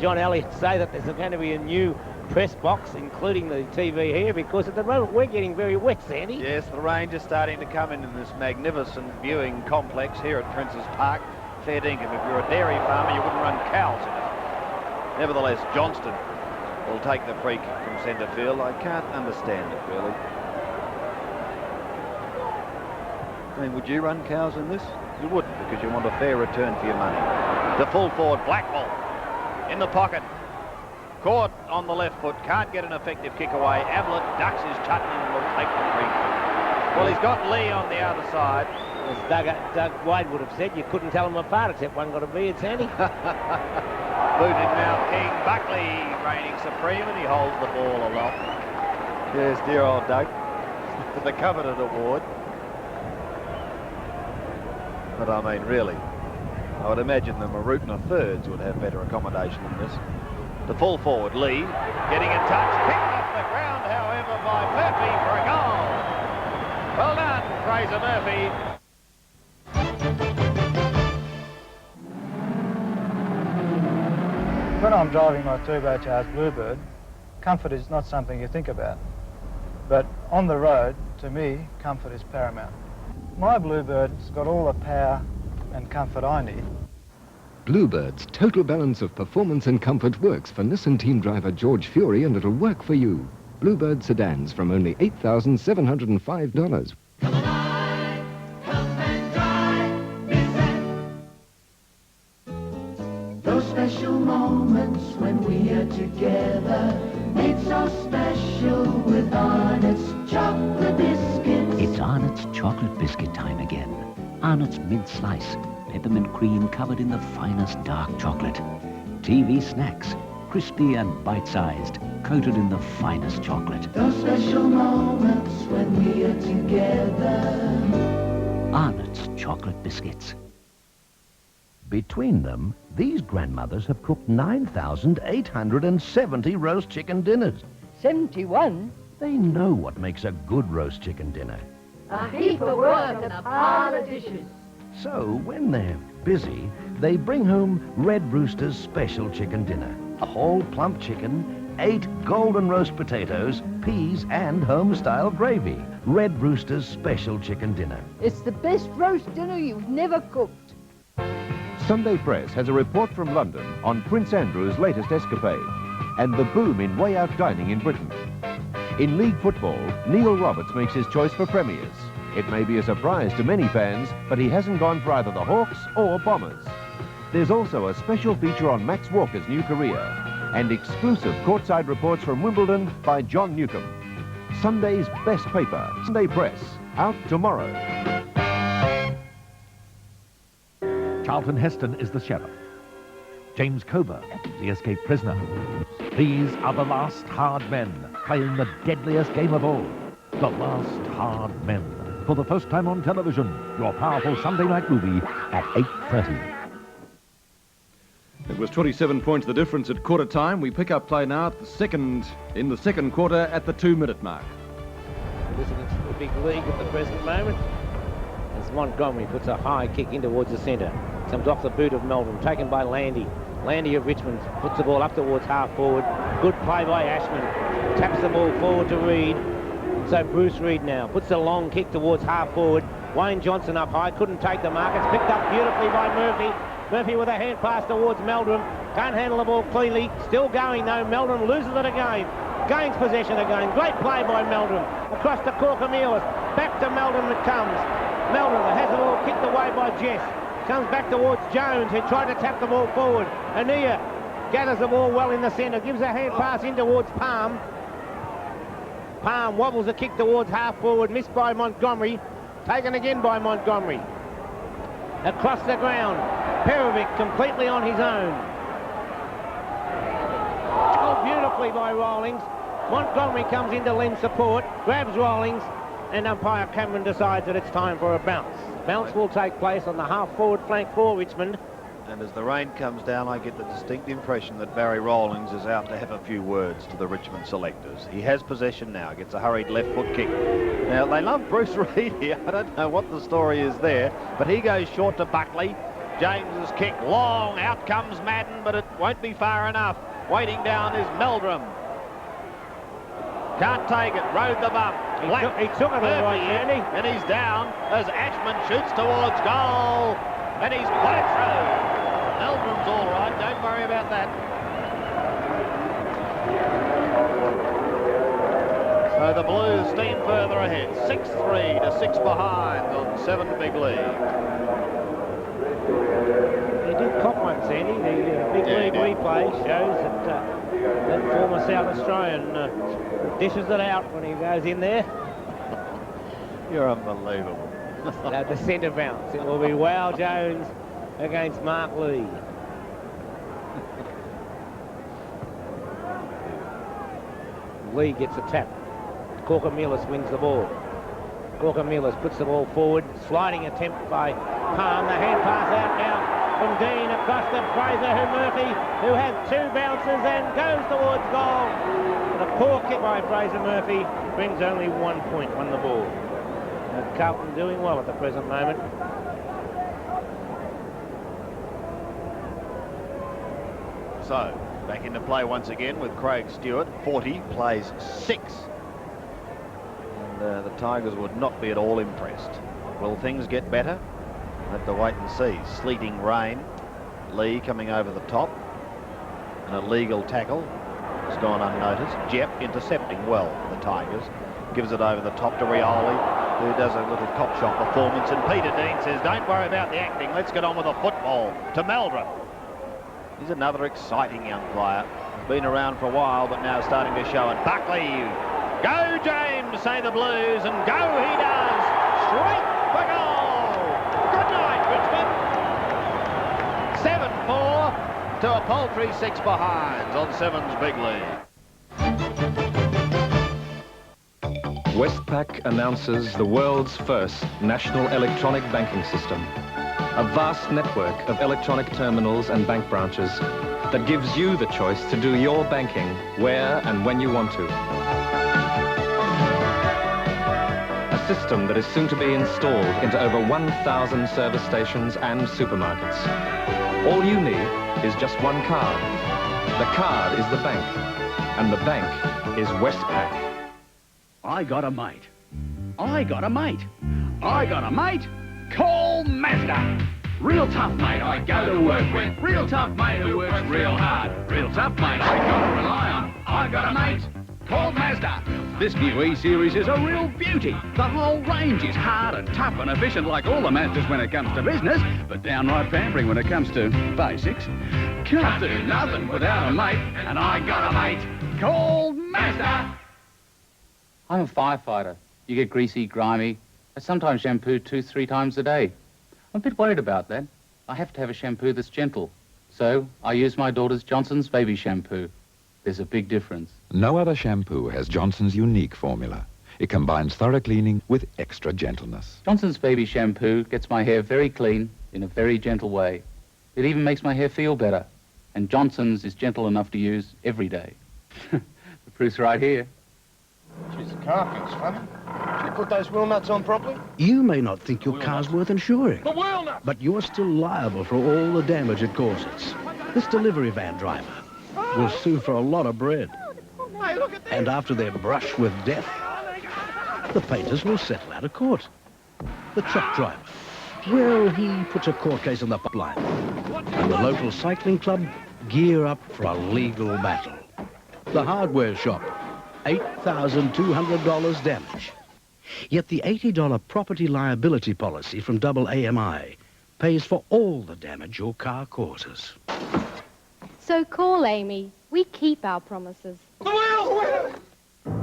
John Elliott say that there's going to be a new press box, including the TV here, because at the moment we're getting very wet, Sandy. Yes, the rain is starting to come in this magnificent viewing complex here at Princes Park. Fair dinkum. If you're a dairy farmer, you wouldn't run cows in it. Nevertheless, Johnston will take the free kick from centre field. I can't understand it, really. I mean, would you run cows in this? You wouldn't, because you want a fair return for your money. The full forward, Blackwell in the pocket. Caught on the left foot, can't get an effective kick away. Ablett ducks his Chutney and will take the free kick. Well, he's got Lee on the other side. As Doug Wade would have said, you couldn't tell them apart except one got a beard, Sandy. Booting now King. Buckley reigning supreme, and he holds the ball aloft. Yes, dear old Doug. For the coveted award. But I mean, really, I would imagine the Marootna thirds would have better accommodation than this. The full forward, Lee, getting in touch. Picked off the ground, however, by Murphy for a goal. Well done, Fraser Murphy. When I'm driving my turbocharged Bluebird, comfort is not something you think about. But on the road, to me, comfort is paramount. My Bluebird's got all the power and comfort I need. Bluebird's total balance of performance and comfort works for Nissan team driver George Fury, and it'll work for you. Bluebird sedans from only $8,705. Those special moments when we are together, made so special with Arnott's chocolate biscuits. It's Arnott's chocolate biscuit time again. Arnott's mint slice, peppermint cream covered in the finest dark chocolate. TV snacks, crispy and bite-sized, coated in the finest chocolate. Those special moments when we are together. Arnott's chocolate biscuits. Between them, these grandmothers have cooked 9,870 roast chicken dinners. 71? They know what makes a good roast chicken dinner. A heap of work and a pile of dishes. So when they're busy, they bring home Red Rooster's special chicken dinner. A whole plump chicken, 8 golden roast potatoes, peas and home-style gravy. Red Rooster's special chicken dinner. It's the best roast dinner you've never cooked. Sunday Press has a report from London on Prince Andrew's latest escapade and the boom in way-out dining in Britain. In league football, Neil Roberts makes his choice for premiers. It may be a surprise to many fans, but he hasn't gone for either the Hawks or Bombers. There's also a special feature on Max Walker's new career and exclusive courtside reports from Wimbledon by John Newcombe. Sunday's best paper, Sunday Press, out tomorrow. Charlton Heston is the sheriff. James Coburn, the escaped prisoner. These are the last hard men playing the deadliest game of all. The Last Hard Men. For the first time on television, your powerful Sunday night movie at 8:30. It was 27 points the difference at quarter time. We pick up play now at in the second quarter at the 2-minute mark. Listening to the big league at the present moment. As Montgomery puts a high kick in towards the centre. Comes off the boot of Melbourne, taken by Landy. Landy of Richmond puts the ball up towards half forward. Good play by Ashman. Taps the ball forward to Reid. So Bruce Reid now puts a long kick towards half forward. Wayne Johnson up high, couldn't take the mark. It's picked up beautifully by Murphy. Murphy with a hand pass towards Meldrum. Can't handle the ball cleanly. Still going though. Meldrum loses it again. Gains possession again. Great play by Meldrum. Across to Corcomelis. Back to Meldrum it comes. Meldrum has the ball kicked away by Jess. Comes back towards Jones, who tried to tap the ball forward. Ania gathers the ball well in the centre. Gives a hand pass in towards Palm. Palm wobbles a kick towards half forward. Missed by Montgomery. Taken again by Montgomery. Across the ground. Perovic completely on his own. Oh, beautifully by Rawlings. Montgomery comes in to lend support. Grabs Rawlings. And umpire Cameron decides that it's time for a bounce. Bounce will take place on the half-forward flank for Richmond. And as the rain comes down, I get the distinct impression that Barry Rawlings is out to have a few words to the Richmond selectors. He has possession now, gets a hurried left foot kick. Now, they love Bruce Reid here. I don't know what the story is there, but he goes short to Buckley. James's kick long, out comes Madden, but it won't be far enough. Waiting down is Meldrum. Can't take it, rode the bump. He took it all right, Andy. And he's down as Ashman shoots towards goal. And he's put it through. Meldrum's all right, don't worry about that. So the Blues steam further ahead. 6-3 to 6 behind on 7 big league. He did cop one, Sandy. The big league replay shows that That former South Australian dishes it out when he goes in there. You're unbelievable. The centre bounce. It will be Wow Jones against Mark Lee. Lee gets a tap. Corker-Millis wins the ball. Corker-Millis puts the ball forward. Sliding attempt by Palm. The hand pass out now from Dean across to Fraser Murphy, who has 2 bounces and goes towards goal. But a poor kick by Fraser Murphy brings only 1 point on the ball. Carlton doing well at the present moment. So, back into play once again with Craig Stewart. 40 plays 6. And the Tigers would not be at all impressed. Will things get better? We'll have to wait and see. Sleeting rain. Lee coming over the top. An illegal tackle has gone unnoticed. Jepp intercepting well for the Tigers. Gives it over the top to Rioli, who does a little cop shot performance. And Peter Dean says, don't worry about the acting. Let's get on with the football. To Meldrum. He's another exciting young player. Been around for a while, but now starting to show it. Buckley. Go, James, say the Blues, and go he does. Straight for goal. Good night, Richmond. 7-4 to a paltry 6 behind on 7's big lead. Westpac announces the world's first national electronic banking system. A vast network of electronic terminals and bank branches that gives you the choice to do your banking where and when you want to. A system that is soon to be installed into over 1,000 service stations and supermarkets. All you need is just one card. The card is the bank, and the bank is Westpac. I got a mate. I got a mate. I got a mate. Call Mazda. Real tough mate I go to work with. Real tough mate who works real hard. Real tough mate I gotta rely on. I got a mate called Mazda. This new E-Series is a real beauty. The whole range is hard and tough and efficient like all the Mazdas when it comes to business, but downright pampering when it comes to basics. Can't do nothing without a mate, and I got a mate called Mazda. I'm a firefighter. You get greasy, grimy. I sometimes shampoo 2-3 times a day. I'm a bit worried about that. I have to have a shampoo that's gentle. So I use my daughter's Johnson's baby shampoo. There's a big difference. No other shampoo has Johnson's unique formula. It combines thorough cleaning with extra gentleness. Johnson's baby shampoo gets my hair very clean in a very gentle way. It even makes my hair feel better. And Johnson's is gentle enough to use every day. The proof's right here. Geez, the car feels funny. Did you put those wheel nuts on properly? You may not think your car's worth insuring, The wheel nuts! but you're still liable for all the damage it causes. This delivery van driver will sue for a lot of bread. Hey, look at this! And after their brush with death, the painters will settle out of court. The truck driver, well, he puts a court case on the pipeline. And the local cycling club gear up for a legal battle. The hardware shop, $8,200 damage. Yet the $80 property liability policy from AAMI pays for all the damage your car causes. So call Amy. We keep our promises.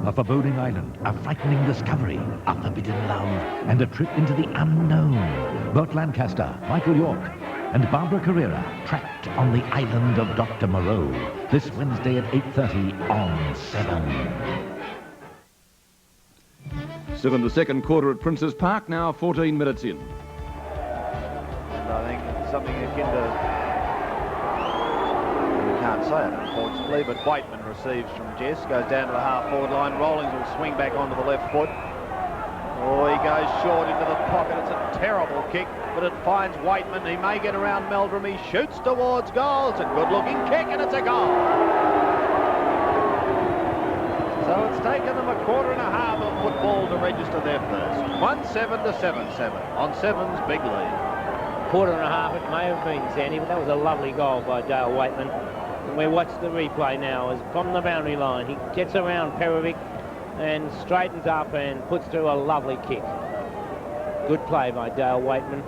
A foreboding island, a frightening discovery, a forbidden love, and a trip into the unknown. Burt Lancaster, Michael York, and Barbara Carrera trapped on the island of Dr. Moreau this Wednesday at 8:30 on 7. Still in the second quarter at Princes Park, now 14 minutes in. And I think it's something akin to, we can't say it unfortunately, but Whiteman receives from Jess, goes down to the half-forward line. Rollings will swing back onto the left foot. Oh, he goes short into the pocket. It's a terrible kick, but it finds Whiteman. He may get around Meldrum. He shoots towards goal. It's a good-looking kick, and it's a goal. So it's taken them a quarter and a half of football to register their first. 1-7 to 7-7 on 7's big lead. Quarter and a half it may have been, Sandy, but that was a lovely goal by Dale Waitman. And we watch the replay now as from the boundary line. He gets around Perovic and straightens up and puts through a lovely kick. Good play by Dale Waitman.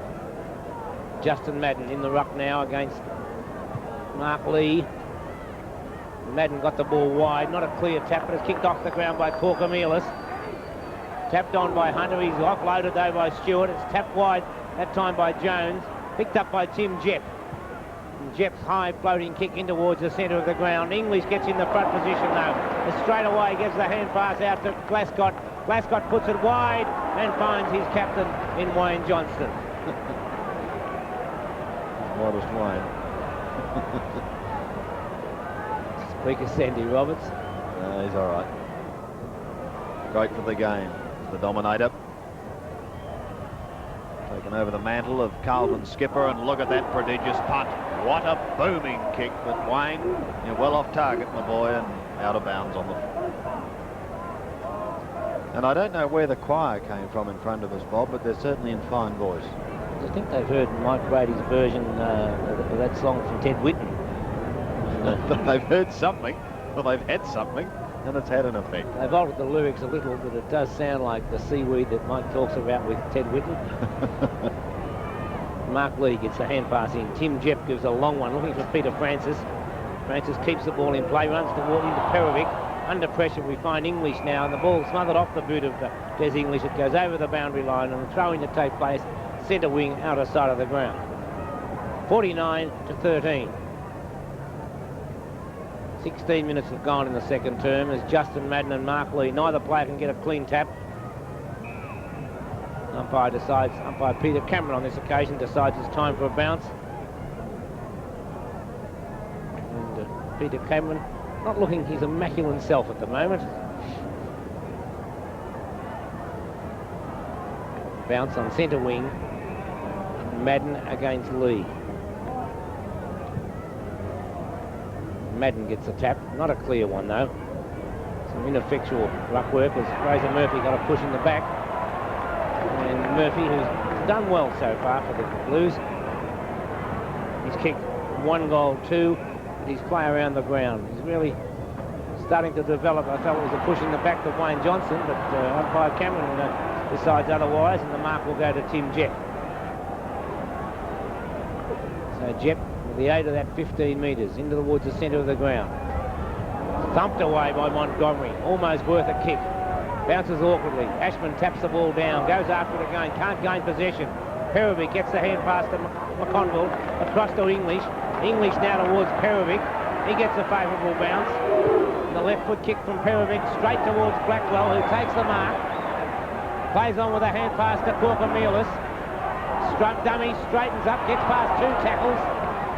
Justin Madden in the ruck now against Mark Lee. Madden got the ball wide, not a clear tap, but it's kicked off the ground by Corcomelis. Tapped on by Hunter, he's offloaded though by Stewart. It's tapped wide, that time by Jones. Picked up by Tim Jepp. And Jepp's high floating kick in towards the centre of the ground. English gets in the front position though. And straight away gives the hand pass out to Glascott. Glascott puts it wide and finds his captain in Wayne Johnston. Modest Wayne. Speaker Sandy Roberts. No, he's all right. Great for the game. The dominator. Taken over the mantle of Carlton skipper, and look at that prodigious punt. What a booming kick, but Wayne, you're well off target, my boy, and out of bounds on the... And I don't know where the choir came from in front of us, Bob, but they're certainly in fine voice. I think they've heard Mike Brady's version of that song from Ted Whitten. They've heard something, or they've had something, and it's had an effect. They've altered the lyrics a little, but it does sound like the seaweed that Mike talks about with Ted Whitten. Mark Lee gets the hand pass in. Tim Jepp gives a long one, looking for Peter Francis. Francis keeps the ball in play, runs toward into Perovic. Under pressure, we find English now, and the ball smothered off the boot of Des English. It goes over the boundary line, and the throw-in to take place, centre wing, outer side of the ground. 49-13. 16 minutes have gone in the second term as Justin Madden and Mark Lee, neither player can get a clean tap. Umpire Peter Cameron on this occasion decides it's time for a bounce. And Peter Cameron not looking his immaculate self at the moment. Bounce on centre wing. Madden against Lee. Madden gets a tap, not a clear one though. Some ineffectual ruck work as Fraser Murphy got a push in the back. And Murphy, who's done well so far for the Blues, he's kicked 1 goal, 2, but he's play around the ground. He's really starting to develop. I thought it was a push in the back to Wayne Johnson, but umpire Cameron decides otherwise, and the mark will go to Tim Jepp. So Jepp, with the aid of that 15 metres, into towards the centre of the ground. Thumped away by Montgomery, almost worth a kick. Bounces awkwardly. Ashman taps the ball down, goes after it again, can't gain possession. Perovic gets the hand pass to McConville, across to English. English now towards Perovic. He gets a favourable bounce. The left foot kick from Perovic straight towards Blackwell, who takes the mark. Plays on with a hand pass to Corcomelis. Dummy, straightens up, gets past 2 tackles,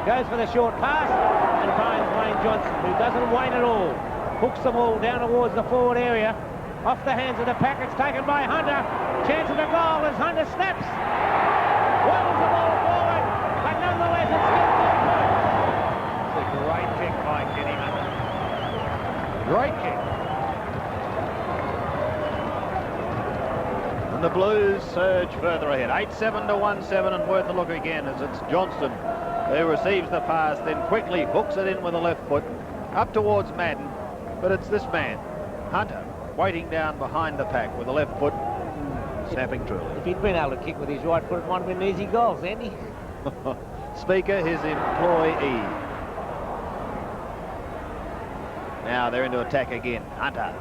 goes for the short pass, and finds Wayne Johnson, who doesn't wait at all. Hooks the ball down towards the forward area. Off the hands of the pack, it's taken by Hunter. Chance of a goal as Hunter snaps. Wobbles the ball forward, but nonetheless it's still good. It's a great kick by Kenny Mammon. Great kick. And the Blues surge further ahead. 8-7 to 1-7, and worth a look again as it's Johnston who receives the pass, then quickly hooks it in with the left foot up towards Madden. But it's this man, Hunter, waiting down behind the pack with the left foot, snapping truly. If he'd been able to kick with his right foot, it might have been an easy goal, Sandy. Speaker, his employee. Now they're into attack again. Hunter.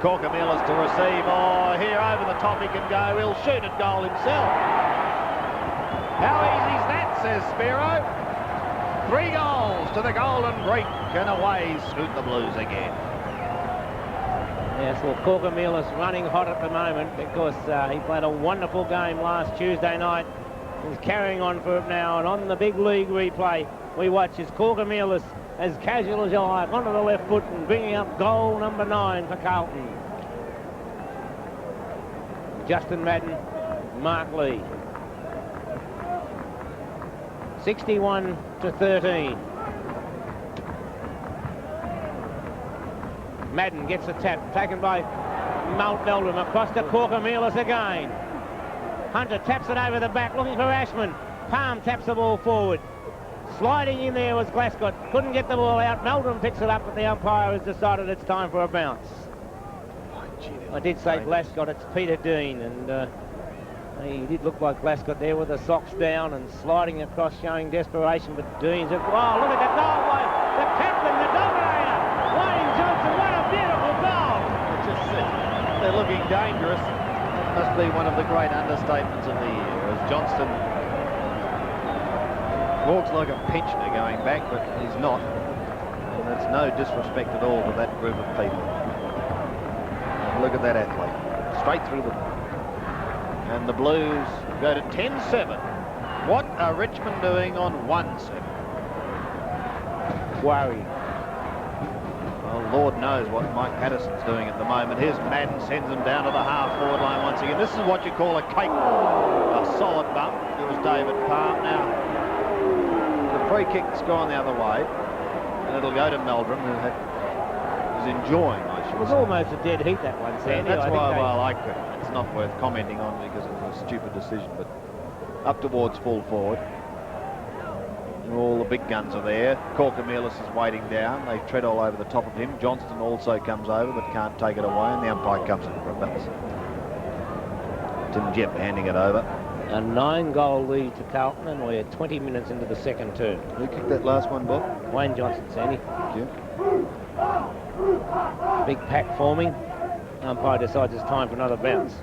Corcomelis to receive. Oh, here over the top he can go. He'll shoot at goal himself. How easy's that, says Spiro. 3 goals to the Golden Greek, and away scoot the Blues again. Yes, well, Corcomelis running hot at the moment because he played a wonderful game last Tuesday night. He's carrying on for it now, and on the big league replay, we watch as Corcomelis, as casual as you like, onto the left foot and bringing up goal number 9 for Carlton. Justin Madden, Mark Lee. 61 to 13. Madden gets a tap, taken by Meldrum, across to Corcomelis again. Hunter taps it over the back, looking for Ashman. Palm taps the ball forward. Sliding in there was Glascott. Couldn't get the ball out. Meldrum picks it up, but the umpire has decided it's time for a bounce. I did say Glascott, it's Peter Dean, and he did look like Glascott there with the socks down and sliding across, showing desperation, but Dean's... Oh, look at the goal by the captain, the dominator! looking dangerous. That must be one of the great understatements of the year, as Johnston walks like a pensioner going back, but he's not. And that's no disrespect at all to that group of people. And look at that athlete, straight through the... And the Blues go to 10-7. What are Richmond doing on 1-7? Worry. Well, Lord knows what Mike Patterson's doing at the moment. Here's Madden, sends him down to the half-forward line once again. This is what you call a cakewalk, a solid bump. It was David Palm. Now, the free kick's gone the other way, and it'll go to Meldrum, who is enjoying, I should say. It was almost a dead heat, that one, Sandy. That's why, well, it's not worth commenting on because it was a stupid decision, but up towards full forward. All the big guns are there. Corcomelis is waiting down. They tread all over the top of him. Johnston also comes over but can't take it away, and the umpire comes in for a bounce. Tim Jepp handing it over. A 9-goal lead to Carlton, and we're 20 minutes into the second term. Who kicked that last one, Bob? Wayne Johnson, Sandy. Thank you. Big pack forming. Umpire decides it's time for another bounce.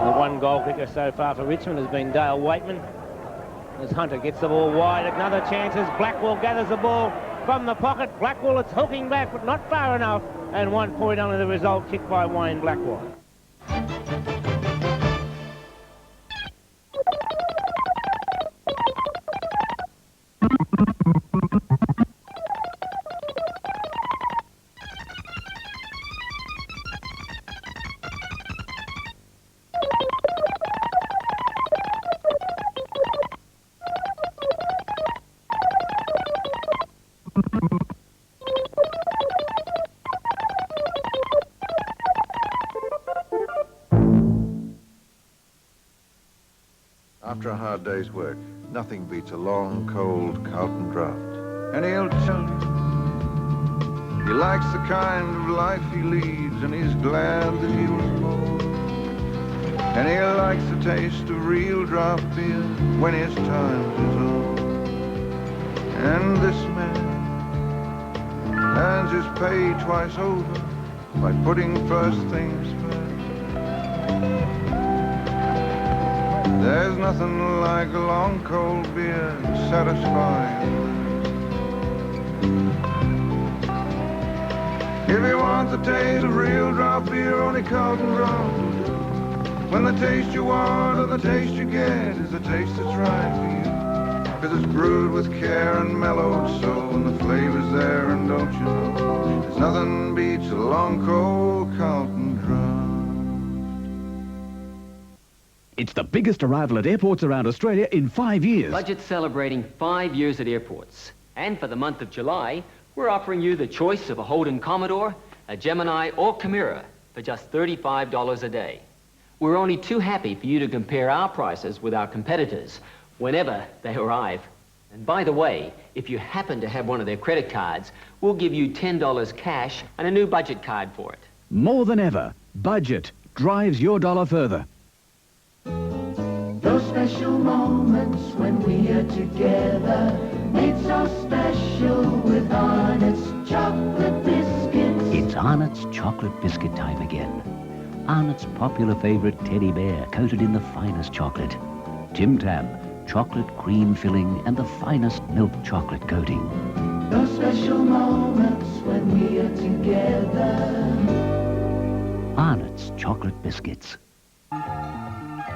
The one goal kicker so far for Richmond has been Dale Waitman. As Hunter gets the ball wide, another chance as Blackwell gathers the ball from the pocket. Blackwell, it's hooking back, but not far enough. And 1 point only the result, kicked by Wayne Blackwell. After a hard day's work, nothing beats a long, cold Carlton draft. And he'll tell you he likes the kind of life he leads, and he's glad that he was born. And he likes the taste of real draft beer when his time is on. And this man earns his pay twice over by putting first things first. There's nothing like a long cold beer to satisfy him. If you want the taste of real draft beer, only Carlton draft will do. When the taste you want or the taste you get is the taste that's right for you. 'Cause it's brewed with care and mellowed so, and the flavor's there, and don't you know, there's nothing beats a long cold Carlton draft. It's the biggest arrival at airports around Australia in 5 years. Budget celebrating 5 years at airports. And for the month of July, we're offering you the choice of a Holden Commodore, a Gemini, or Chimera for just $35 a day. We're only too happy for you to compare our prices with our competitors whenever they arrive. And by the way, if you happen to have one of their credit cards, we'll give you $10 cash and a new budget card for it. More than ever, budget drives your dollar further. Those special moments when we are together, made so special with Arnott's chocolate biscuits. It's Arnott's chocolate biscuit time again. Arnott's popular favorite teddy bear coated in the finest chocolate. Tim Tam, chocolate cream filling and the finest milk chocolate coating. Those special moments when we are together. Arnott's chocolate biscuits.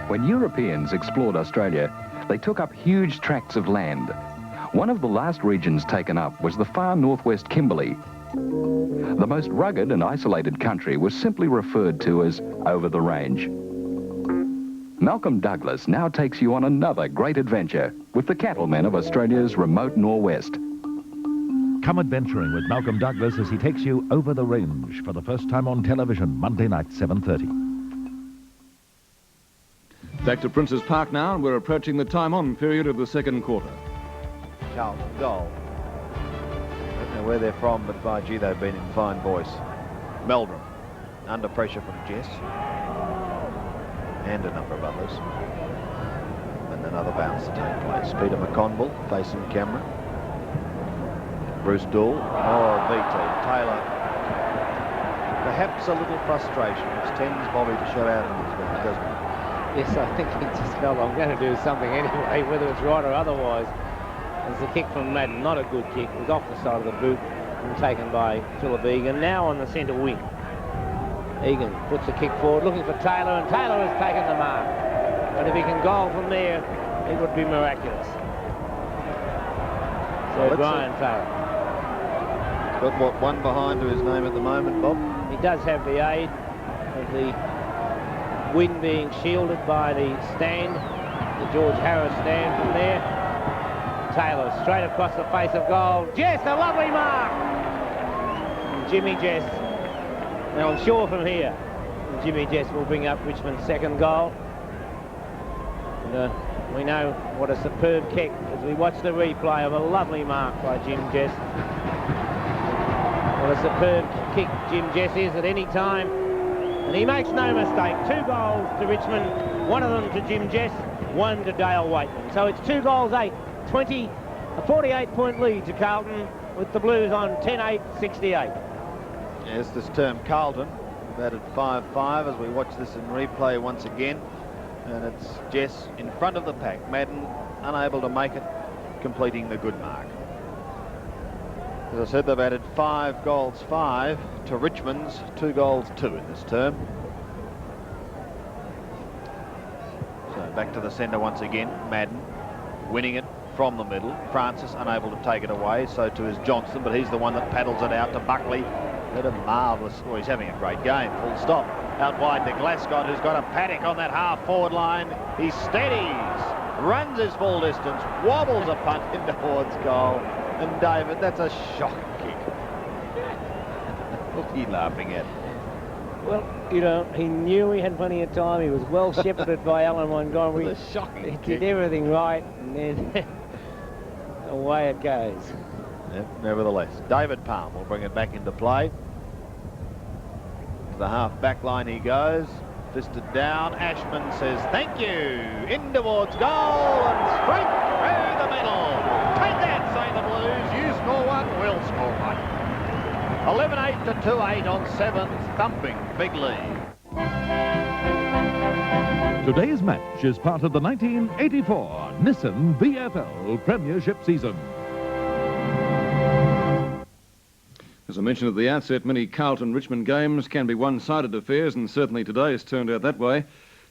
When Europeans explored Australia, they took up huge tracts of land. One of the last regions taken up was the far northwest Kimberley. The most rugged and isolated country was simply referred to as over the range. Malcolm Douglas now takes you on another great adventure with the cattlemen of Australia's remote northwest. Come adventuring with Malcolm Douglas as he takes you over the range for the first time on television, Monday night, 7:30. Back to Princes Park now, and we're approaching the time-on period of the second quarter. Carlton goal. Don't know where they're from, but by gee, they've been in fine voice. Meldrum, under pressure from Jess. And a number of others. And another bounce to take place. Peter McConville facing camera. Bruce Doull. Oh, VT. Taylor. Perhaps a little frustration, which tends Bobby to show out in his game, doesn't it? Yes, I think he just felt I'm going to do something anyway, whether it's right or otherwise. There's a kick from Madden, not a good kick. It was off the side of the boot and taken by Philip Egan. Now on the centre wing. Egan puts the kick forward, looking for Taylor, and Taylor has taken the mark. But if he can goal from there, it would be miraculous. So Brian Farrell. Got what, one behind to his name at the moment, Bob? He does have the aid of the wind being shielded by the stand, the George Harris stand from there. Taylor straight across the face of goal. Jess, a lovely mark! And Jimmy Jess. Now I'm sure from here, Jimmy Jess will bring up Richmond's second goal. And, we know what a superb kick as we watch the replay of a lovely mark by Jim Jess. What a superb kick Jim Jess is at any time. And he makes no mistake. 2 goals to Richmond, one of them to Jim Jess, one to Dale Waitman. So it's 2 goals, 8, 20, a 48-point lead to Carlton with the Blues on 10-8, 68. Yes, this term Carlton. We've added 5-5 as we watch this in replay once again. And it's Jess in front of the pack. Madden unable to make it, completing the good mark. As I said, they've added 5 goals, 5 to Richmond's 2 goals, 2 in this term. So back to the centre once again. Madden winning it from the middle. Francis unable to take it away, so too is Johnson, but he's the one that paddles it out to Buckley. What a marvellous, well, he's having a great game, full stop. Out wide to Glasgow, who's got a paddock on that half-forward line. He steadies, runs his full distance, wobbles a punt in towards goal. And David, that's a shocking kick. What are you laughing at? Well, you know, he knew he had plenty of time. He was well shepherded by Alan Montgomery. What a shocking He kick. did everything right, and then away it goes. Yep, nevertheless, David Palm will bring it back into play. To the half-back line he goes. Fisted down. Ashman says, thank you. In towards goal and straight through the middle. Take that, say the Blues. You score one, we'll score one. 11-8 to 2-8 on 7th. Thumping big lead. Today's match is part of the 1984 Nissan VFL Premiership season. As I mentioned at the outset, many Carlton-Richmond games can be one-sided affairs, and certainly today has turned out that way.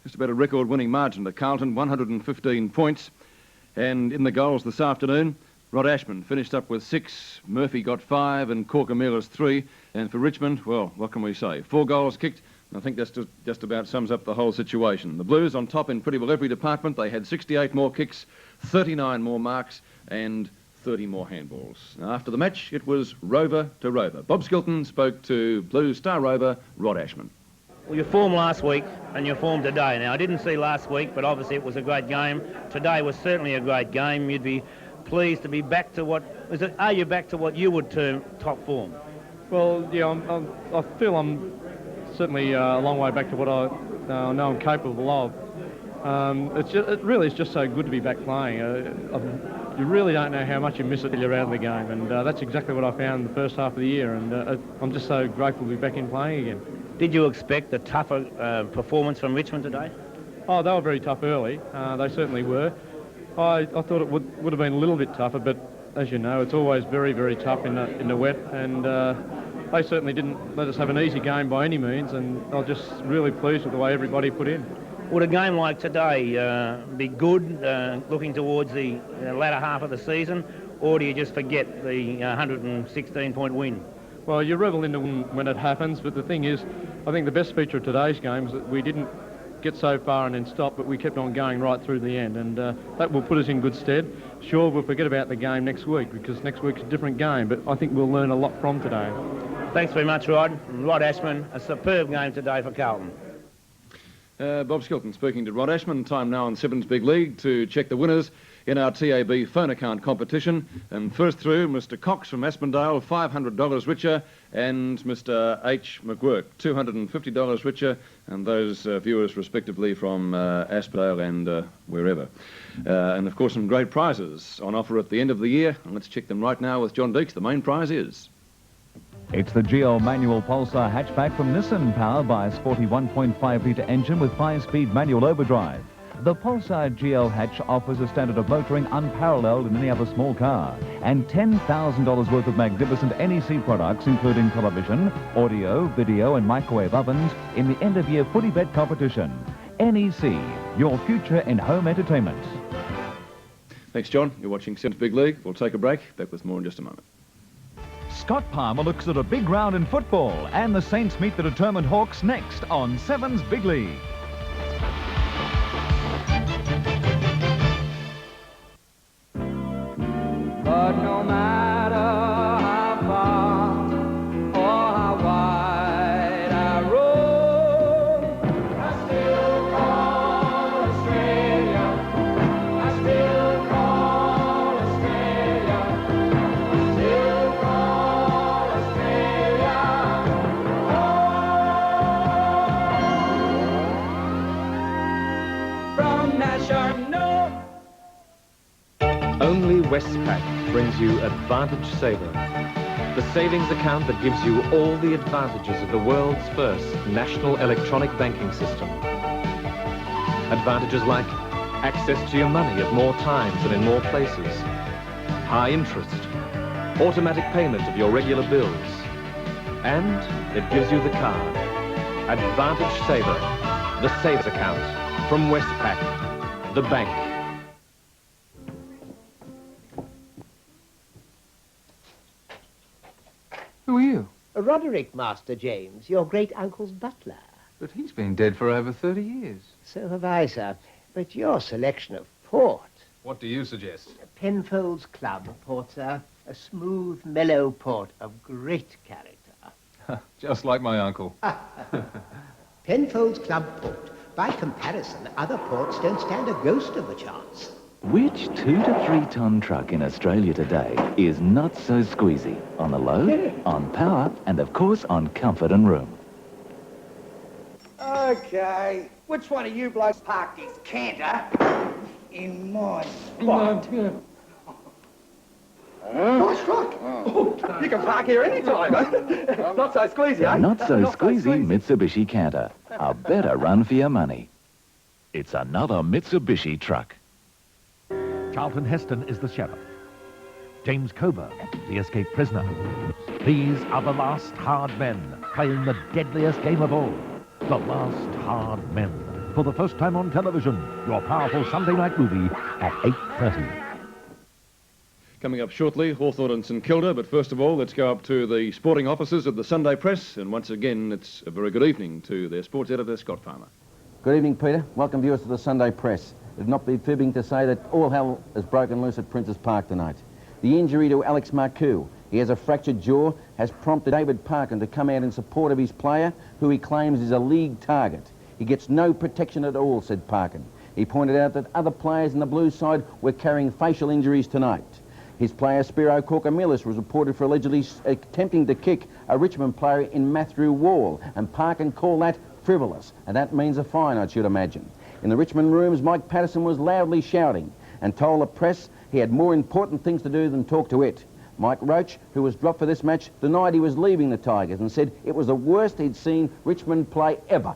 Just about a record-winning margin to Carlton, 115 points. And in the goals this afternoon, Rod Ashman finished up with 6, Murphy got 5, and Corkamela's 3. And for Richmond, well, what can we say? 4 goals kicked. I think that's just about sums up the whole situation. The Blues on top in pretty well every department. They had 68 more kicks, 39 more marks, and 30 more handballs. Now, after the match, it was rover to rover. Bob Skilton spoke to Blues star rover Rod Ashman. Well, your form last week and your form today. Now, I didn't see last week, but obviously it was a great game. Today was certainly a great game. You'd be pleased to be back to what... Are you back to what you would term top form? Well, yeah, I feel I'm certainly a long way back to what I know I'm capable of. It really is just so good to be back playing. You really don't know how much you miss it till you're out of the game, and that's exactly what I found in the first half of the year, and I'm just so grateful to be back in playing again. Did you expect a tougher performance from Richmond today? Oh, they were very tough early. They certainly were. I thought it would have been a little bit tougher, but as you know, it's always very, very tough in the wet, and they certainly didn't let us have an easy game by any means, and I was just really pleased with the way everybody put in. Would a game like today be good, looking towards the latter half of the season, or do you just forget the 116-point win? Well, you revel in the win when it happens, but the thing is, I think the best feature of today's game is that we didn't get so far and then stop, but we kept on going right through the end, and that will put us in good stead. Sure, we'll forget about the game next week, because next week's a different game, but I think we'll learn a lot from today. Thanks very much, Rod. Rod Ashman, a superb game today for Carlton. Bob Skilton speaking to Rod Ashman. Time now on Seven's Big League to check the winners in our TAB phone account competition. And first through, Mr. Cox from Aspendale, $500 richer, and Mr. H. McGurk, $250 richer, and those viewers respectively from Aspendale and wherever. And of course some great prizes on offer at the end of the year, and let's check them right now with John Deeks. The main prize is... It's the GL manual Pulsar hatchback from Nissan, powered by a sporty 1.5-litre engine with 5-speed manual overdrive. The Pulsar GL hatch offers a standard of motoring unparalleled in any other small car, and $10,000 worth of magnificent NEC products, including television, audio, video and microwave ovens, in the end-of-year footy bet competition. NEC, your future in home entertainment. Thanks, John. You're watching Seven's Big League. We'll take a break. Back with more in just a moment. Scott Palmer looks at a big round in football, and the Saints meet the determined Hawks next on Seven's Big League. But no matter how far or how wide I roam, I still call Australia. I still call Australia. I still call Australia home. From National. Only Westpac brings you Advantage Saver, the savings account that gives you all the advantages of the world's first national electronic banking system. Advantages like access to your money at more times and in more places, high interest, automatic payment of your regular bills, and it gives you the card. Advantage Saver, the savings account from Westpac, the bank. Who are you? Roderick, Master James, your great-uncle's butler. But he's been dead for over 30 years. So have I, sir. But your selection of port. What do you suggest? Penfolds Club port, sir. A smooth, mellow port of great character. Just like my uncle. Penfolds Club port. By comparison, other ports don't stand a ghost of a chance. Which 2 to 3 ton truck in Australia today is not so squeezy? On the load, on power, and of course on comfort and room. Okay, which one of you blokes parked his canter in my spot? Nice truck. Oh, you can park here anytime, eh? Not so squeezy, eh? Not so squeezy Mitsubishi Canter. A better run for your money. It's another Mitsubishi truck. Charlton Heston is the sheriff. James Coburn, the escaped prisoner. These are the last hard men playing the deadliest game of all. The Last Hard Men. For the first time on television, your powerful Sunday night movie at 8:30. Coming up shortly, Hawthorn and St Kilda, but first of all, let's go up to the sporting offices of the Sunday Press, and once again, it's a very good evening to their sports editor, Scott Palmer. Good evening, Peter. Welcome, viewers, to the Sunday Press. It would not be fibbing to say that all hell has broken loose at Princes Park tonight. The injury to Alex Marcoux, he has a fractured jaw, has prompted David Parkin to come out in support of his player, who he claims is a league target. He gets no protection at all, said Parkin. He pointed out that other players in the Blues side were carrying facial injuries tonight. His player, Spiro Corkamillis, was reported for allegedly attempting to kick a Richmond player in Matthew Wall, and Parkin called that frivolous, and that means a fine, I should imagine. In the Richmond rooms, Mike Patterson was loudly shouting and told the press he had more important things to do than talk to it. Mike Roach, who was dropped for this match, denied he was leaving the Tigers and said it was the worst he'd seen Richmond play ever.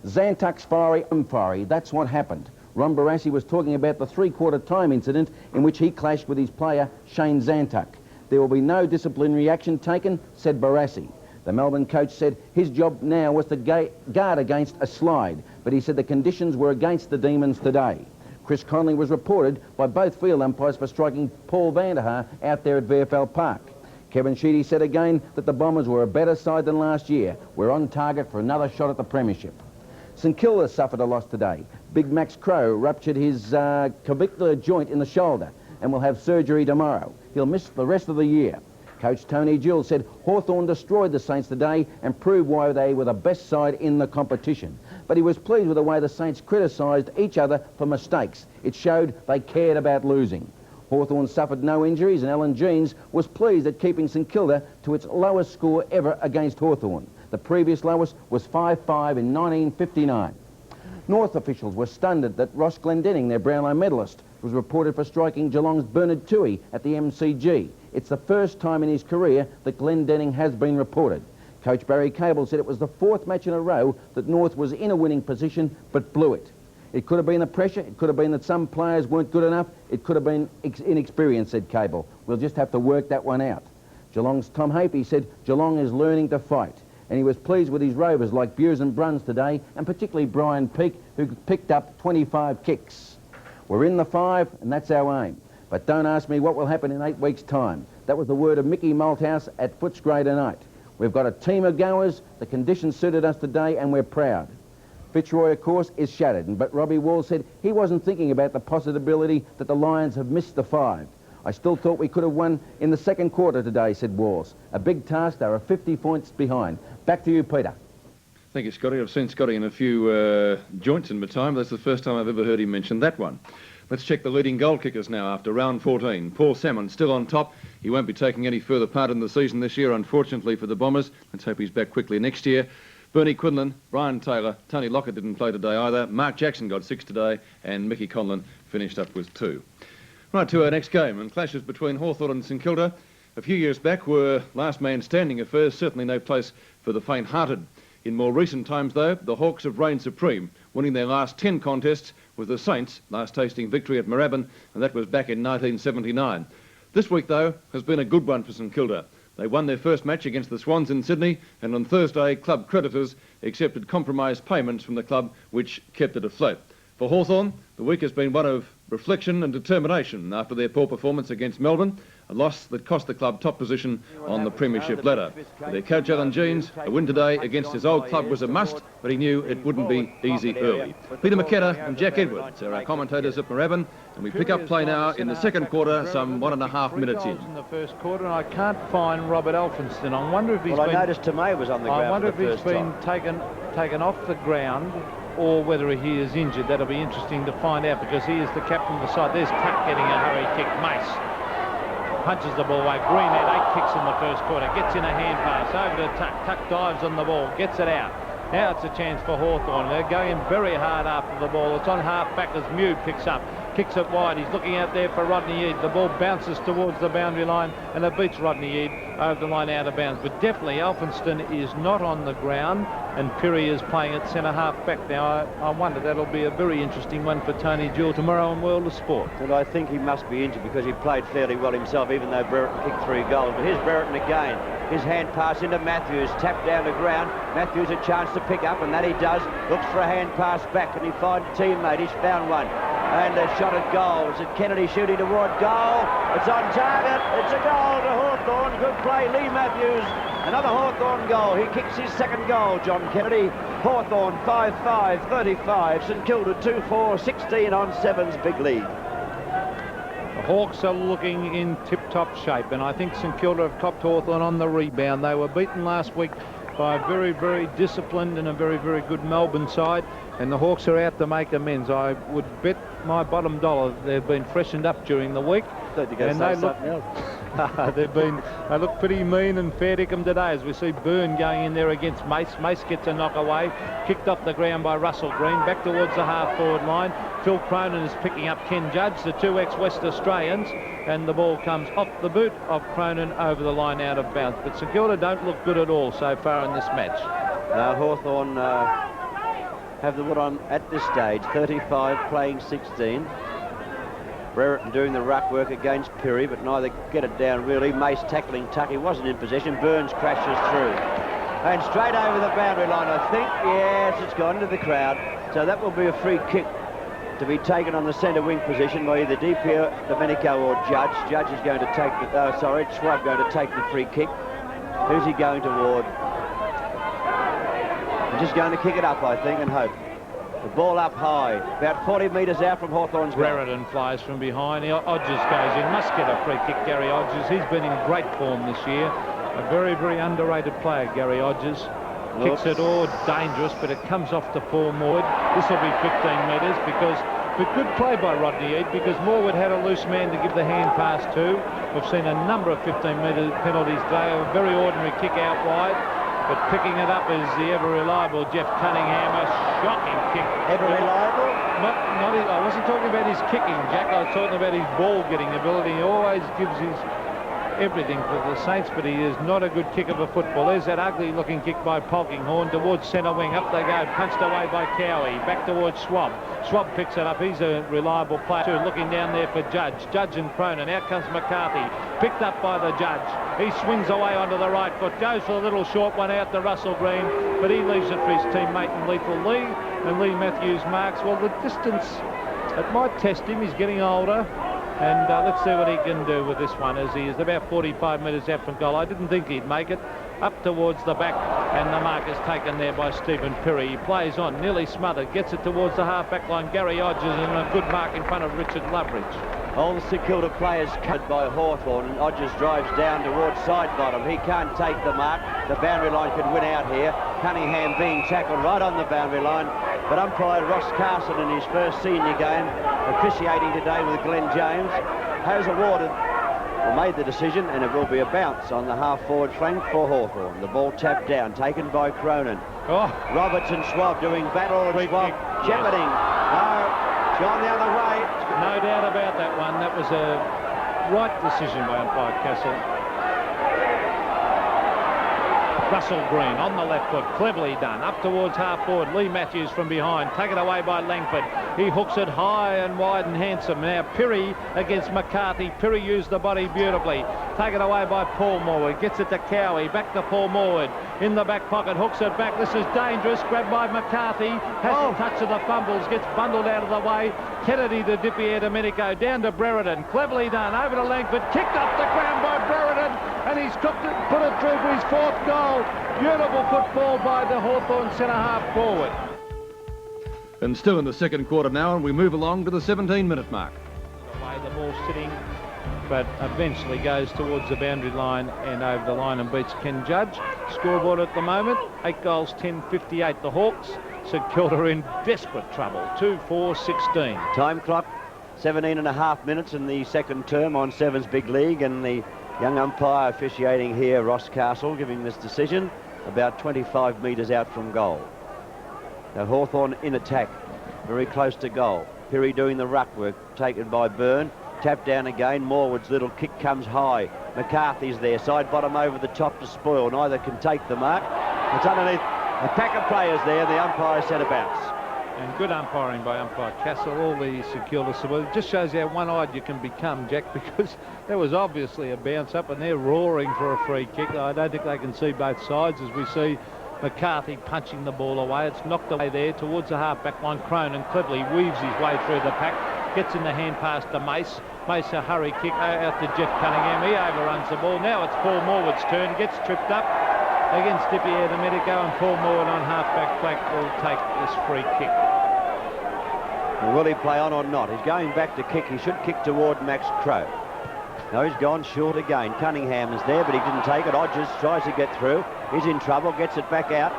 Zantuck's fiery, that's what happened. Ron Barassi was talking about the three-quarter time incident in which he clashed with his player, Shane Zantuck. There will be no disciplinary action taken, said Barassi. The Melbourne coach said his job now was to guard against a slide, but he said the conditions were against the Demons today. Chris Connolly was reported by both field umpires for striking Paul Vanderhaar out there at VFL Park. Kevin Sheedy said again that the Bombers were a better side than last year. We're on target for another shot at the premiership. St Kilda suffered a loss today. Big Max Crow ruptured his clavicular joint in the shoulder and will have surgery tomorrow. He'll miss the rest of the year. Coach Tony Gill said Hawthorn destroyed the Saints today and proved why they were the best side in the competition. But he was pleased with the way the Saints criticised each other for mistakes. It showed they cared about losing. Hawthorn suffered no injuries, and Alan Jeans was pleased at keeping St Kilda to its lowest score ever against Hawthorn. The previous lowest was 5-5 in 1959. North officials were stunned that Ross Glendenning, their Brownlow medalist, was reported for striking Geelong's Bernard Toohey at the MCG. It's the first time in his career that Glendenning has been reported. Coach Barry Cable said it was the 4th match in a row that North was in a winning position but blew it. It could have been the pressure, it could have been that some players weren't good enough, it could have been inexperience, said Cable. We'll just have to work that one out. Geelong's Tom Hapey said Geelong is learning to fight, and he was pleased with his rovers like Bures and Bruns today, and particularly Brian Peake, who picked up 25 kicks. We're in the 5, and that's our aim. But don't ask me what will happen in 8 weeks' time. That was the word of Mickey Malthouse at Footscray tonight. We've got a team of goers, the conditions suited us today, and we're proud. Fitzroy, of course, is shattered, but Robbie Wall said he wasn't thinking about the possibility that the Lions have missed the 5. I still thought we could have won in the second quarter today, said Walls. A big task, they were 50 points behind. Back to you, Peter. Thank you, Scotty. I've seen Scotty in a few joints in my time. That's the first time I've ever heard him mention that one. Let's check the leading goal kickers now after round 14. Paul Salmon still on top. He won't be taking any further part in the season this year, unfortunately for the Bombers. Let's hope he's back quickly next year. Bernie Quinlan, Brian Taylor, Tony Lockett didn't play today either. Mark Jackson got 6 today, and Mickey Conlon finished up with 2. Right, to our next game, and clashes between Hawthorn and St Kilda a few years back were last man standing affairs, certainly no place for the faint-hearted. In more recent times, though, the Hawks have reigned supreme, winning their last 10 contests, with the Saints last tasting victory at Moorabbin, and that was back in 1979. This week, though, has been a good one for St Kilda. They won their first match against the Swans in Sydney, and on Thursday, club creditors accepted compromise payments from the club, which kept it afloat. For Hawthorn, the week has been one of reflection and determination after their poor performance against Melbourne, a loss that cost the club top position on the premiership ladder. For their coach Alan Jeans, a win today against his old club was a must, but he knew it wouldn't be easy early. Peter McKenna and Jack Edwards are our commentators at Moorabbin, and we pick up play now in the second quarter, some 1.5 minutes in. In the first quarter, and I can't find Robert Elphinston. I wonder if he's I noticed Tomei was on the ground. I wonder if he's been taken off the ground, or whether he is injured. That'll be interesting to find out, because he is the captain of the side. There's Tuck getting a hurry kick. Mace punches the ball away. Green had 8 kicks in the first quarter. Gets in a hand pass over to Tuck. Tuck dives on the ball, gets it out. Now it's a chance for Hawthorn. They're going very hard after the ball. It's on half back as Mew picks up. Kicks it wide. He's looking out there for Rodney Eade. The ball bounces towards the boundary line, and it beats Rodney Eade over the line out of bounds. But definitely Elphinston is not on the ground, and Pirrie is playing at centre half back now. I wonder, that'll be a very interesting one for Tony Gill tomorrow on World of Sport. Well, I think he must be injured, because he played fairly well himself, even though Brereton kicked 3 goals. But here's Brereton again. His hand pass into Matthews, tapped down to ground. Matthews a chance to pick up, and that he does. Looks for a hand pass back, and he finds a teammate. He's found one. And a shot at goal. Is it Kennedy shooting toward goal? It's on target. It's a goal to Hawthorn. Good play, Lee Matthews. Another Hawthorn goal. He kicks his second goal, John Kennedy. Hawthorn 5-5, 35. St Kilda 2-4, 16 on 7's big lead. The Hawks are looking in tip-top shape, and I think St Kilda have copped Hawthorn on the rebound. They were beaten last week by a very, very disciplined and a very, very good Melbourne side, and the Hawks are out to make amends. I would bet my bottom dollar they've been freshened up during the week. And they look, they look pretty mean and fair dinkum today, as we see Byrne going in there against Mace. Mace gets a knock away, kicked off the ground by Russell Green, back towards the half-forward line. Phil Cronin is picking up Ken Judge, the 2 ex-West Australians, and the ball comes off the boot of Cronin over the line out of bounds. But St Kilda don't look good at all so far in this match. Hawthorn have the wood on at this stage, 35 playing 16. Brereton doing the ruck work against Pirrie, but neither get it down really. Mace tackling Tuck. He wasn't in possession. Burns crashes through. And straight over the boundary line, I think. Yes, it's gone into the crowd. So that will be a free kick to be taken on the centre wing position by either DiPio, Domenico or Judge. Judge is going to take the... Schwab going to take the free kick. Who's he going toward? He's just going to kick it up, I think, and hope. The ball up high, about 40 metres out from Hawthorn's goal. Brereton flies from behind. Odgers goes in. Must get a free kick, Gary Odgers. He's been in great form this year. A very, very underrated player, Gary Odgers. Kicks it all dangerous, but it comes off to Paul Morwood. This will be 15 metres because... But good play by Rodney Eade, because Morwood had a loose man to give the hand pass to. We've seen a number of 15-metre penalties today. A very ordinary kick out wide. But picking it up is the ever-reliable Jeff Cunningham. A shocking kick. Ever-reliable? I wasn't talking about his kicking, Jack. I was talking about his ball-getting ability. He always gives his everything for the Saints, but he is not a good kick of a football. There's that ugly-looking kick by Polkinghorne towards centre wing. Up they go, punched away by Cowie. Back towards Schwab. Schwab picks it up. He's a reliable player too. Looking down there for Judge. Judge and Cronin. Out comes McCarthy. Picked up by the Judge. He swings away onto the right foot. Goes for a little short one out to Russell Green, but he leaves it for his teammate in Lethal Lee. And Lee Matthews marks. Well, the distance, it might test him. He's getting older. And let's see what he can do with this one, as he is about 45 metres out from goal. I didn't think he'd make it. Up towards the back, and the mark is taken there by Stephen Pirrie. He plays on, nearly smothered, gets it towards the half-back line. Gary Odgers, and a good mark in front of Richard Loveridge. All the St Kilda players cut by Hawthorn, and Odgers drives down towards side bottom. He can't take the mark. The boundary line could win out here. Cunningham being tackled right on the boundary line. But umpire Ross Carson, in his first senior game, officiating today with Glenn James, has awarded or made the decision, and it will be a bounce on the half-forward flank for Hawthorn. The ball tapped down, taken by Cronin. Roberts and Schwab doing battle, and Schwab shepherding. No, it's gone the other way. No doubt about that one. That was a right decision by umpire Castle. Russell Green on the left foot, cleverly done. Up towards half-forward, Lee Matthews from behind, taken away by Langford. He hooks it high and wide and handsome. Now Pirrie against McCarthy. Pirrie used the body beautifully. Taken away by Paul Morwood. Gets it to Cowie. Back to Paul Morwood. In the back pocket, hooks it back. This is dangerous. Grabbed by McCarthy. Has a touch of the fumbles. Gets bundled out of the way. Kennedy to Di Domenico. Down to Brereton. Cleverly done. Over to Langford. Kicked up the ground by Brereton. And he's cooked it, put it through for his fourth goal. Beautiful football by the Hawthorn centre-half forward. And still in the second quarter now, and we move along to the 17-minute mark. Away the ball sitting, but eventually goes towards the boundary line and over the line and beats Ken Judge. Scoreboard at the moment, 8 goals, 10-58. The Hawks. St Kilda in desperate trouble, 2-4-16. Time clock, 17.5 minutes in the second term on Sevens Big League, and the young umpire officiating here, Ross Castle, giving this decision about 25 metres out from goal. Now Hawthorn in attack, very close to goal. Pirrie doing the ruck work, taken by Byrne. Tap down again, Morwood's little kick comes high. McCarthy's there, side bottom over the top to Spoil. Neither can take the mark. It's underneath a pack of players there. The umpire said a bounce. And good umpiring by umpire Castle. All the St Kilda supporters. It just shows how one-eyed you can become, Jack, because there was obviously a bounce up and they're roaring for a free kick. I don't think they can see both sides, as we see McCarthy punching the ball away. It's knocked away there towards the half-back line. Cronin cleverly weaves his way through the pack, gets in the hand pass to Mace. Mace a hurry kick out to Jeff Cunningham. He overruns the ball. Now it's Paul Morwood's turn. Gets tripped up against Di Domenico, and Paul Morwood on half-back flank will take this free kick. Well, will he play on or not? He's going back to kick. He should kick toward Max Crow. No, he's gone short again. Cunningham is there, but he didn't take it. Odgers tries to get through. He's in trouble, gets it back out,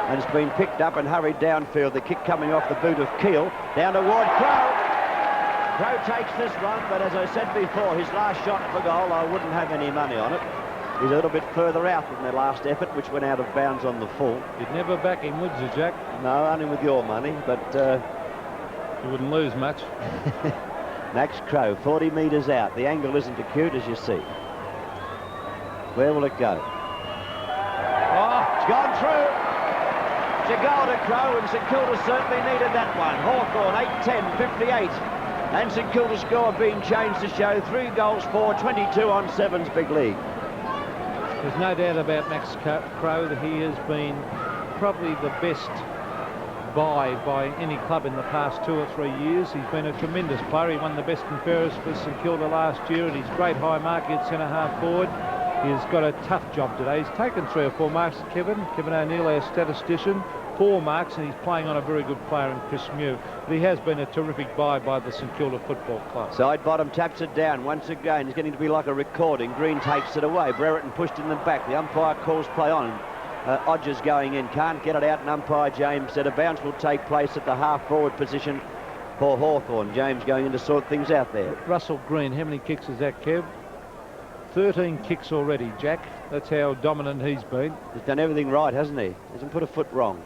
and it's been picked up and hurried downfield. The kick coming off the boot of Keel, down toward Crow. Crow takes this one, but as I said before, his last shot for goal, I wouldn't have any money on it. He's a little bit further out than their last effort, which went out of bounds on the full. You'd never back him, would you, Jack? No, only with your money, but... you wouldn't lose much. Max Crow, 40 metres out. The angle isn't acute, as you see. Where will it go? Oh, it's gone through. It's a goal to Crow, and St Kilda certainly needed that one. Hawthorn, 8-10, 58. And St Kilda's score being changed to show 3 goals for 22 on Sevens Big League. There's no doubt about Max Crow that he has been probably the best by any club in the past 2 or 3 years. He's been a tremendous player. He won the best and fairest for St Kilda last year, and he's great high mark at centre-half forward. He's got a tough job today. He's taken 3 or 4 marks. Kevin O'Neill, our statistician, 4 marks, and he's playing on a very good player in Chris Mew. But he has been a terrific buy by the St Kilda Football Club. Side bottom taps it down. Once again, it's getting to be like a recording. Green takes it away. Brereton pushed in the back. The umpire calls play on. Odgers going in. Can't get it out, and umpire James said a bounce will take place at the half-forward position for Hawthorn. James going in to sort things out there. Russell Green, how many kicks is that, Kev? 13 kicks already, Jack. That's how dominant he's been. He's done everything right, hasn't he? Hasn't put a foot wrong.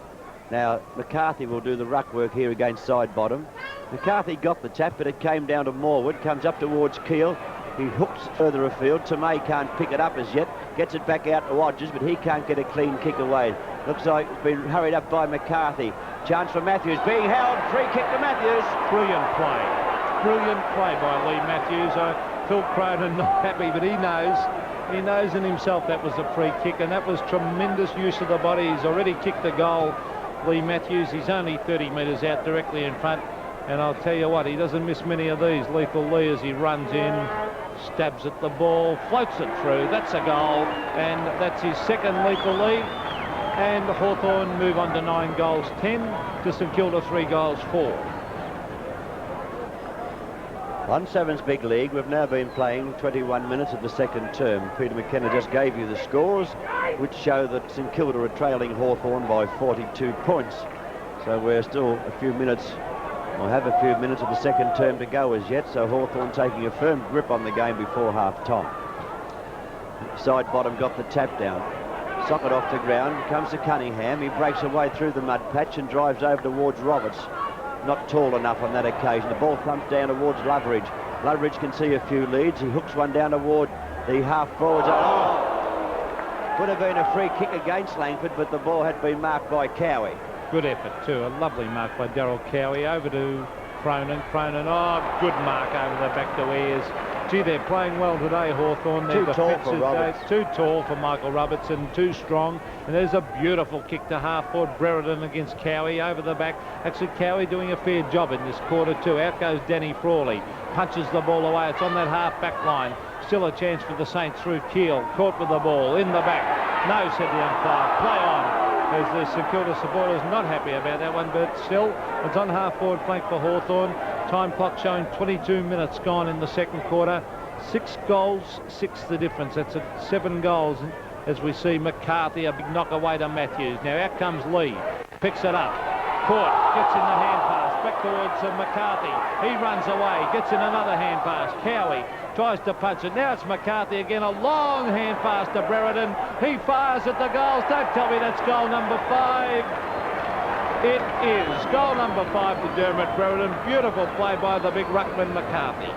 Now, McCarthy will do the ruck work here against side bottom. McCarthy got the tap, but it came down to Morwood. Comes up towards Keel. He hooks further afield. Tomei can't pick it up as yet. Gets it back out to Odgers, but he can't get a clean kick away. Looks like it's been hurried up by McCarthy. Chance for Matthews. Being held. Free kick to Matthews. Brilliant play. Brilliant play by Lee Matthews. Phil Cronin not happy, but he knows in himself that was a free kick, and that was tremendous use of the body. He's already kicked the goal, Lee Matthews. He's only 30 metres out directly in front, and I'll tell you what, he doesn't miss many of these. Lethal Lee, as he runs in, stabs at the ball, floats it through. That's a goal, and that's his second Lethal Lee. And Hawthorn move on to 9 goals 10 to St Kilda 3 goals 4. On Sevens Big League, we've now been playing 21 minutes of the second term. Peter McKenna just gave you the scores, which show that St Kilda are trailing Hawthorn by 42 points. So we're still a few minutes, or have a few minutes of the second term to go as yet, so Hawthorn taking a firm grip on the game before half-time. Side bottom got the tap down. Socket off the ground, comes to Cunningham. He breaks away through the mud patch and drives over towards Roberts. Not tall enough on that occasion. The ball thumps down towards Loveridge. Loveridge can see a few leads. He hooks one down toward the half-forwards. Oh! Would have been a free kick against Langford, but the ball had been marked by Cowie. Good effort too. A lovely mark by Darryl Cowie. Over to Cronin. Oh, good mark over the back to Ayres. Gee, they're playing well today, Hawthorn. Too tall for Roberts. Too tall for Michael Roberts and too strong. And there's a beautiful kick to half-forward Brereton against Cowie over the back. Actually, Cowie doing a fair job in this quarter too. Out goes Danny Frawley. Punches the ball away. It's on that half-back line. Still a chance for the Saints through Keel. Caught with the ball in the back. No, said the umpire. Play on. As the St Kilda supporters not happy about that one, but still, it's on half-forward flank for Hawthorn. Time clock showing 22 minutes gone in the second quarter. 6 goals, 6 the difference. That's 7 goals as we see McCarthy, a big knock away to Matthews. Now out comes Lee, picks it up. Caught, gets in the hand pass, back towards McCarthy. He runs away, gets in another hand pass. Cowie tries to punch it. Now it's McCarthy again, a long hand pass to Brereton. He fires at the goals. Don't tell me that's goal number 5. It is goal number 5 to Dermot Brereton. Beautiful play by the big ruckman McCarthy.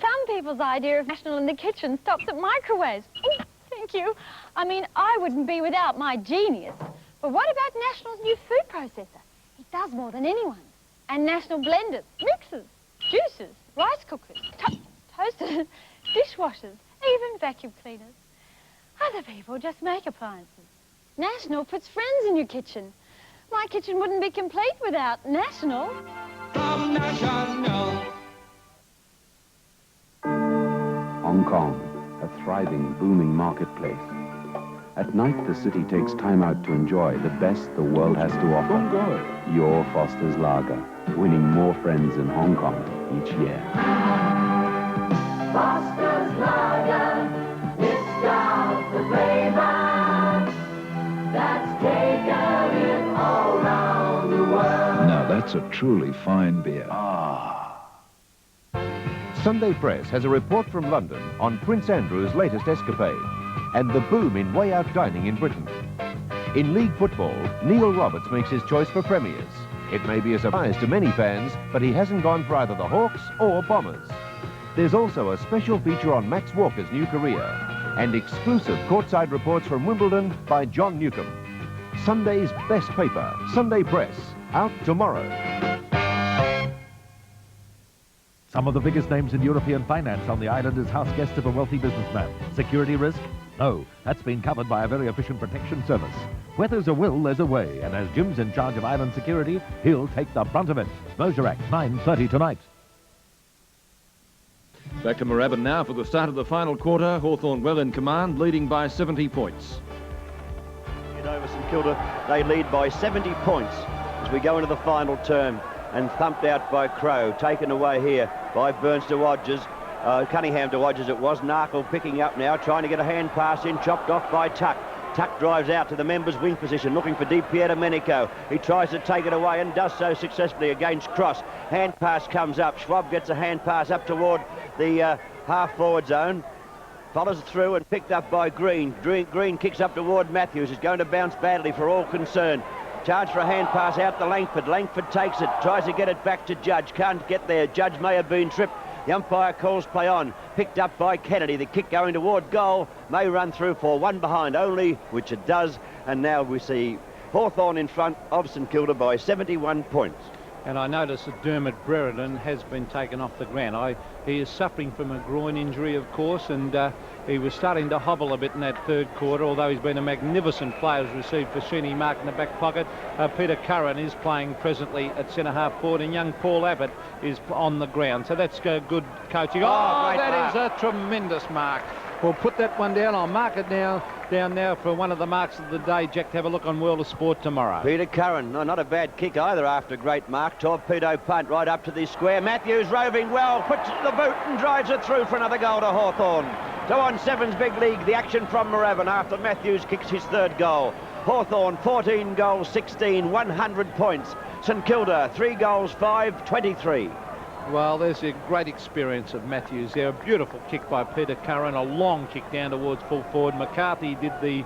Some people's idea of National in the kitchen stops at microwaves. Oh, thank you. I mean, I wouldn't be without my genius. But what about National's new food processor? It does more than anyone. And National blenders, mixers, juicers, rice cookers, toasters, dishwashers, even vacuum cleaners. Other people just make appliances. National puts friends in your kitchen. My kitchen wouldn't be complete without National. From National. Hong Kong, a thriving, booming marketplace. At night, the city takes time out to enjoy the best the world has to offer. Your Foster's Lager, winning more friends in Hong Kong each year. Foster's Lager, it's got the flavor that's taken it all around the world. Now that's a truly fine beer. Sunday Press has a report from London on Prince Andrew's latest escapade and the boom in way-out dining in Britain. In league football, Neil Roberts makes his choice for premiers. It may be a surprise to many fans, but he hasn't gone for either the Hawks or Bombers. There's also a special feature on Max Walker's new career and exclusive courtside reports from Wimbledon by John Newcomb. Sunday's best paper, Sunday Press, out tomorrow. Some of the biggest names in European finance on the island as house guests of a wealthy businessman. Security risk? No, that's been covered by a very efficient protection service. Where there's a will, there's a way, and as Jim's in charge of island security, he'll take the brunt of it. Mosier Act, 9:30 tonight. Back to Moorabbin now for the start of the final quarter. Hawthorn well in command, leading by 70 points. St Kilda. They lead by 70 points as we go into the final term, and thumped out by Crow, taken away here by Burns to Odgers. Cunningham to Odgers it was. Narkle picking up now, trying to get a hand pass in, chopped off by Tuck. Tuck drives out to the members' wing position, looking for Di Pierdomenico. He tries to take it away and does so successfully against Cross. Hand pass comes up. Schwab gets a hand pass up toward the half-forward zone. Follows through and picked up by Green. Green kicks up toward Matthews. It's going to bounce badly for all concerned. Charge for a hand pass out to Langford. Langford takes it, tries to get it back to Judge. Can't get there. Judge may have been tripped. The umpire calls play on. Picked up by Kennedy. The kick going toward goal. May run through for one behind only, which it does. And now we see Hawthorn in front of St Kilda by 71 points. And I notice that Dermot Brereton has been taken off the ground. He is suffering from a groin injury, of course, and he was starting to hobble a bit in that third quarter, although he's been a magnificent player. Has received Fashini Mark in the back pocket. Peter Curran is playing presently at centre-half forward, and young Paul Abbott is on the ground. So that's good coaching. Oh, that is a tremendous mark. We'll put that one down. I'll mark it down now for one of the marks of the day, Jack, to have a look on World of Sport tomorrow. Peter Curran, no, not a bad kick either after a great mark. Torpedo punt right up to the square. Matthews roving well, puts the boot and drives it through for another goal to Hawthorn. 2-on-7's big league, the action from Moorabbin after Matthews kicks his third goal. Hawthorn, 14 goals, 16, 100 points. St Kilda, 3 goals, 5, 23. Well, there's a great experience of Matthews there. A beautiful kick by Peter Curran, a long kick down towards full forward. McCarthy did the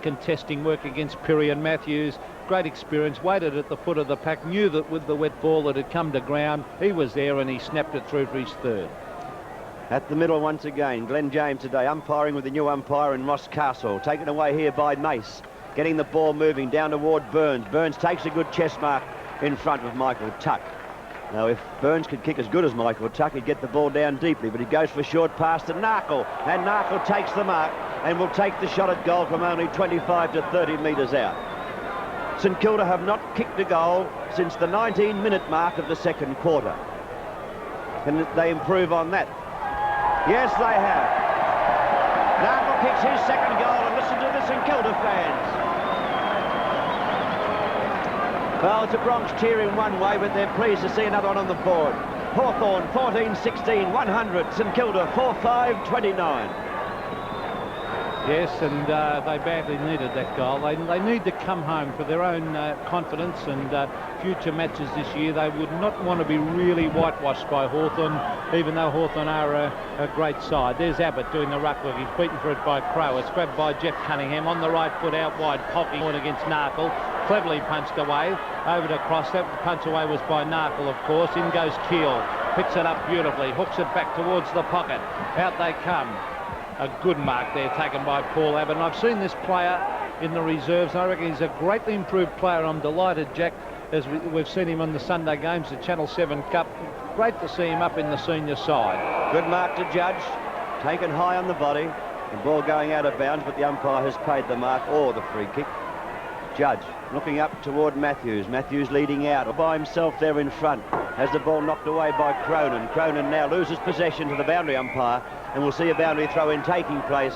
contesting work against Pirrie and Matthews. Great experience, waited at the foot of the pack, knew that with the wet ball that had come to ground, he was there and he snapped it through for his third. At the middle once again, Glenn James today umpiring with the new umpire in Ross Castle. Taken away here by Mace. Getting the ball moving down toward Burns. Burns takes a good chest mark in front of Michael Tuck. Now, if Burns could kick as good as Michael Tuck, he'd get the ball down deeply, but he goes for a short pass to Narkle, and Narkle takes the mark and will take the shot at goal from only 25 to 30 metres out. St Kilda have not kicked a goal since the 19-minute mark of the second quarter. Can they improve on that? Yes, they have. Narkle kicks his second goal, and listen to the St Kilda fans. Well, it's a Bronx cheer in one way, but they're pleased to see another one on the board. Hawthorn, 14-16, 100. St Kilda, 4-5, 29. Yes, and they badly needed that goal. They need to come home for their own confidence and future matches this year. They would not want to be really whitewashed by Hawthorn, even though Hawthorn are a great side. There's Abbott doing the ruck work. He's beaten for it by Crow. It's grabbed by Jeff Cunningham on the right foot out wide, popping on against Narkle. Cleverly punched away. Over to Cross. That punch away was by Narkle, of course. In goes Keel. Picks it up beautifully. Hooks it back towards the pocket. Out they come. A good mark there taken by Paul Abbott. And I've seen this player in the reserves. I reckon he's a greatly improved player. I'm delighted, Jack, as we've seen him on the Sunday games, the Channel 7 Cup. Great to see him up in the senior side. Good mark to Judge. Taken high on the body. The ball going out of bounds, but the umpire has paid the mark or the free kick. Judge looking up toward Matthews. Matthews leading out by himself there in front. Has the ball knocked away by Cronin. Cronin now loses possession to the boundary umpire, and we'll see a boundary throw-in taking place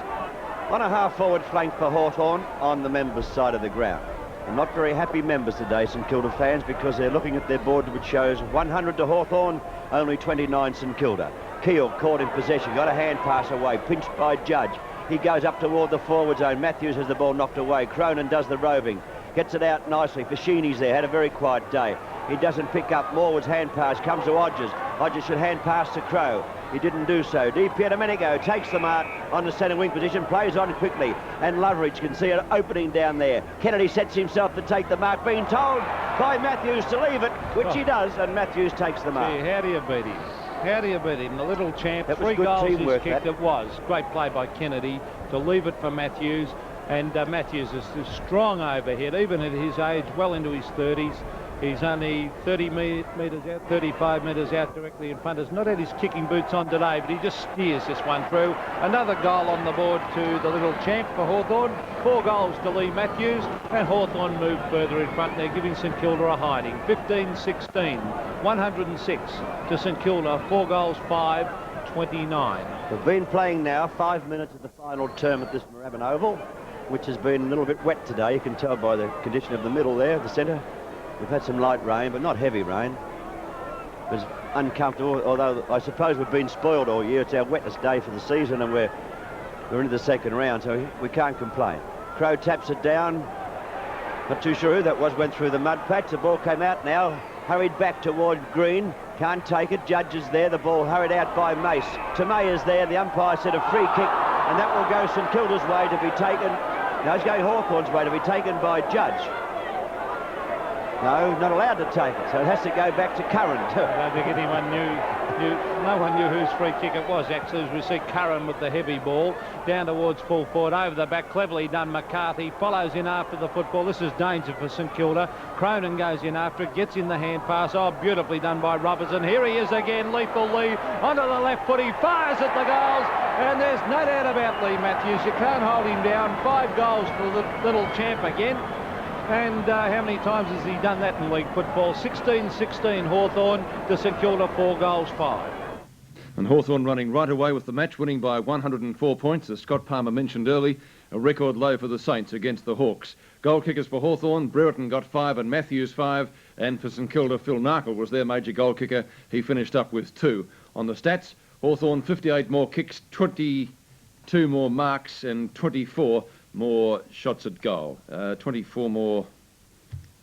on a half-forward flank for Hawthorn on the members' side of the ground. And not very happy members today, St Kilda fans, because they're looking at their board which shows 100 to Hawthorn, only 29 St Kilda. Keel caught in possession, got a hand pass away, pinched by Judge. He goes up toward the forward zone. Matthews has the ball knocked away. Cronin does the roving. Gets it out nicely. Fashini's there. Had a very quiet day. He doesn't pick up. Morwood's hand pass comes to Odgers. Odgers should hand pass to Crow. He didn't do so. Di Pierdomenico takes the mark on the centre wing position. Plays on quickly. And Loveridge can see an opening down there. Kennedy sets himself to take the mark. Being told by Matthews to leave it, which he does. And Matthews takes the mark. Gee, how do you beat him? How do you beat him? The little champ, that 3 was goals good teamwork, he's kicked. It was. Great play by Kennedy to leave it for Matthews. And Matthews is strong overhead, even at his age, well into his 30s. He's only 30 metres out, 35 metres out directly in front. Has not had his kicking boots on today, but he just steers this one through. Another goal on the board to the little champ for Hawthorn. 4 goals to Lee Matthews, and Hawthorn moved further in front. They're giving St Kilda a hiding. 15-16, 106 to St Kilda. 4 goals, 5, 29. We've been playing now 5 minutes of the final term at this Moorabbin Oval. which has been a little bit wet today. You can tell by the condition of the middle there, the centre. We've had some light rain, but not heavy rain. It was uncomfortable, although I suppose we've been spoiled all year. It's our wettest day for the season, and we're into the second round, so we can't complain. Crow taps it down. Not too sure who that was, went through the mud patch. The ball came out now, hurried back toward Green. Can't take it. Judge is there. The ball hurried out by Mace. Tomei is there. The umpire said a free kick, and that will go St Kilda's way to be taken. No, it's going Hawthorn's way to be taken by Judge. No, not allowed to take it, so it has to go back to Curran. I don't think anyone no one knew whose free kick it was, actually, as we see Curran with the heavy ball down towards full forward, over the back, cleverly done. McCarthy follows in after the football. This is danger for St Kilda. Cronin goes in after it, gets in the hand pass. Oh, beautifully done by Robertson. Here he is again, lethal Lee, onto the left foot. He fires at the goals, and there's no doubt about Lee Matthews. You can't hold him down. 5 goals for the little champ again. And how many times has he done that in league football? 16-16 Hawthorn to St Kilda, 4 goals, 5. And Hawthorn running right away with the match, winning by 104 points, as Scott Palmer mentioned early, a record low for the Saints against the Hawks. Goal kickers for Hawthorn, Brereton got 5 and Matthews 5, and for St Kilda, Phil Narkle was their major goal kicker. He finished up with 2. On the stats, Hawthorn 58 more kicks, 22 more marks, and 24 more shots at goal. 24 more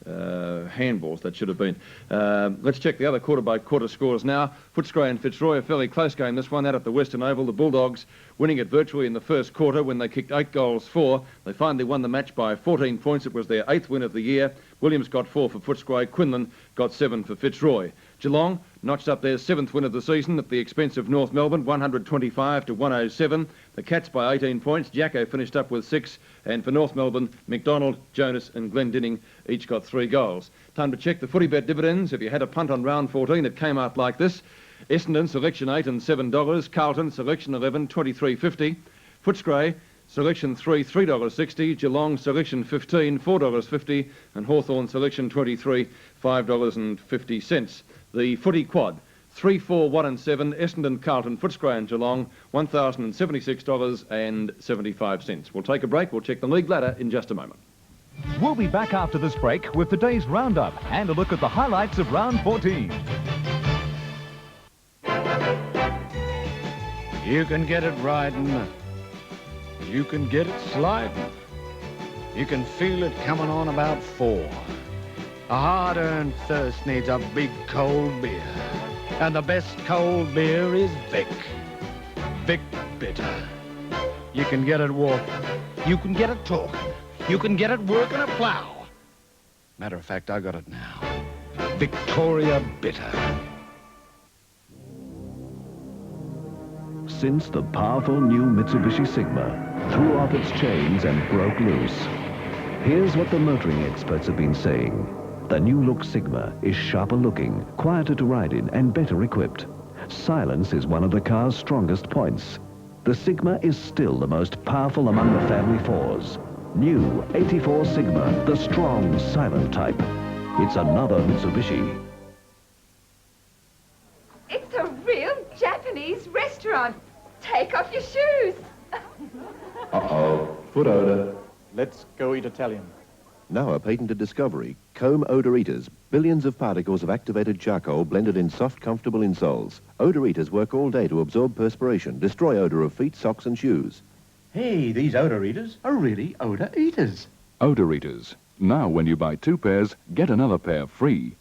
handballs, that should have been. Let's check the other quarter-by-quarter scores now. Footscray and Fitzroy, a fairly close game, this one out at the Western Oval. The Bulldogs winning it virtually in the first quarter when they kicked 8 goals 4. They finally won the match by 14 points. It was their 8th win of the year. Williams got 4 for Footscray. Quinlan got 7 for Fitzroy. Geelong notched up their 7th win of the season at the expense of North Melbourne, 125 to 107. The Cats by 18 points. Jacko finished up with 6. And for North Melbourne, McDonald, Jonas and Glendinning each got 3 goals. Time to check the footy bet dividends. If you had a punt on round 14, it came out like this. Essendon, selection 8 and $7. Carlton, selection 11, $23.50. Footscray, selection 3, $3.60. Geelong, selection 15, $4.50. And Hawthorn, selection 23, $5.50. The footy quad, 3, 4, 1 and 7, Essendon, Carlton, Footscray and Geelong, $1,076.75. We'll take a break. We'll check the league ladder in just a moment. We'll be back after this break with today's roundup and a look at the highlights of round 14. You can get it riding. You can get it sliding. You can feel it coming on about 4. A hard-earned thirst needs a big cold beer. And the best cold beer is Vic. Vic Bitter. You can get it walking. You can get it talking. You can get it working a plow. Matter of fact, I got it now. Victoria Bitter. Since the powerful new Mitsubishi Sigma threw off its chains and broke loose, here's what the motoring experts have been saying. The new look Sigma is sharper looking, quieter to ride in, and better equipped. Silence is one of the car's strongest points. The Sigma is still the most powerful among the family 4s. New 84 Sigma, the strong, silent type. It's another Mitsubishi. It's a real Japanese restaurant. Take off your shoes. Uh-oh, foot odor. Let's go eat Italian. Now a patented discovery, Comb Odor Eaters. Billions of particles of activated charcoal blended in soft, comfortable insoles. Odor Eaters work all day to absorb perspiration, destroy odor of feet, socks and shoes. Hey, these odor eaters are really odor eaters. Odor Eaters. Now when you buy 2 pairs, get another pair free.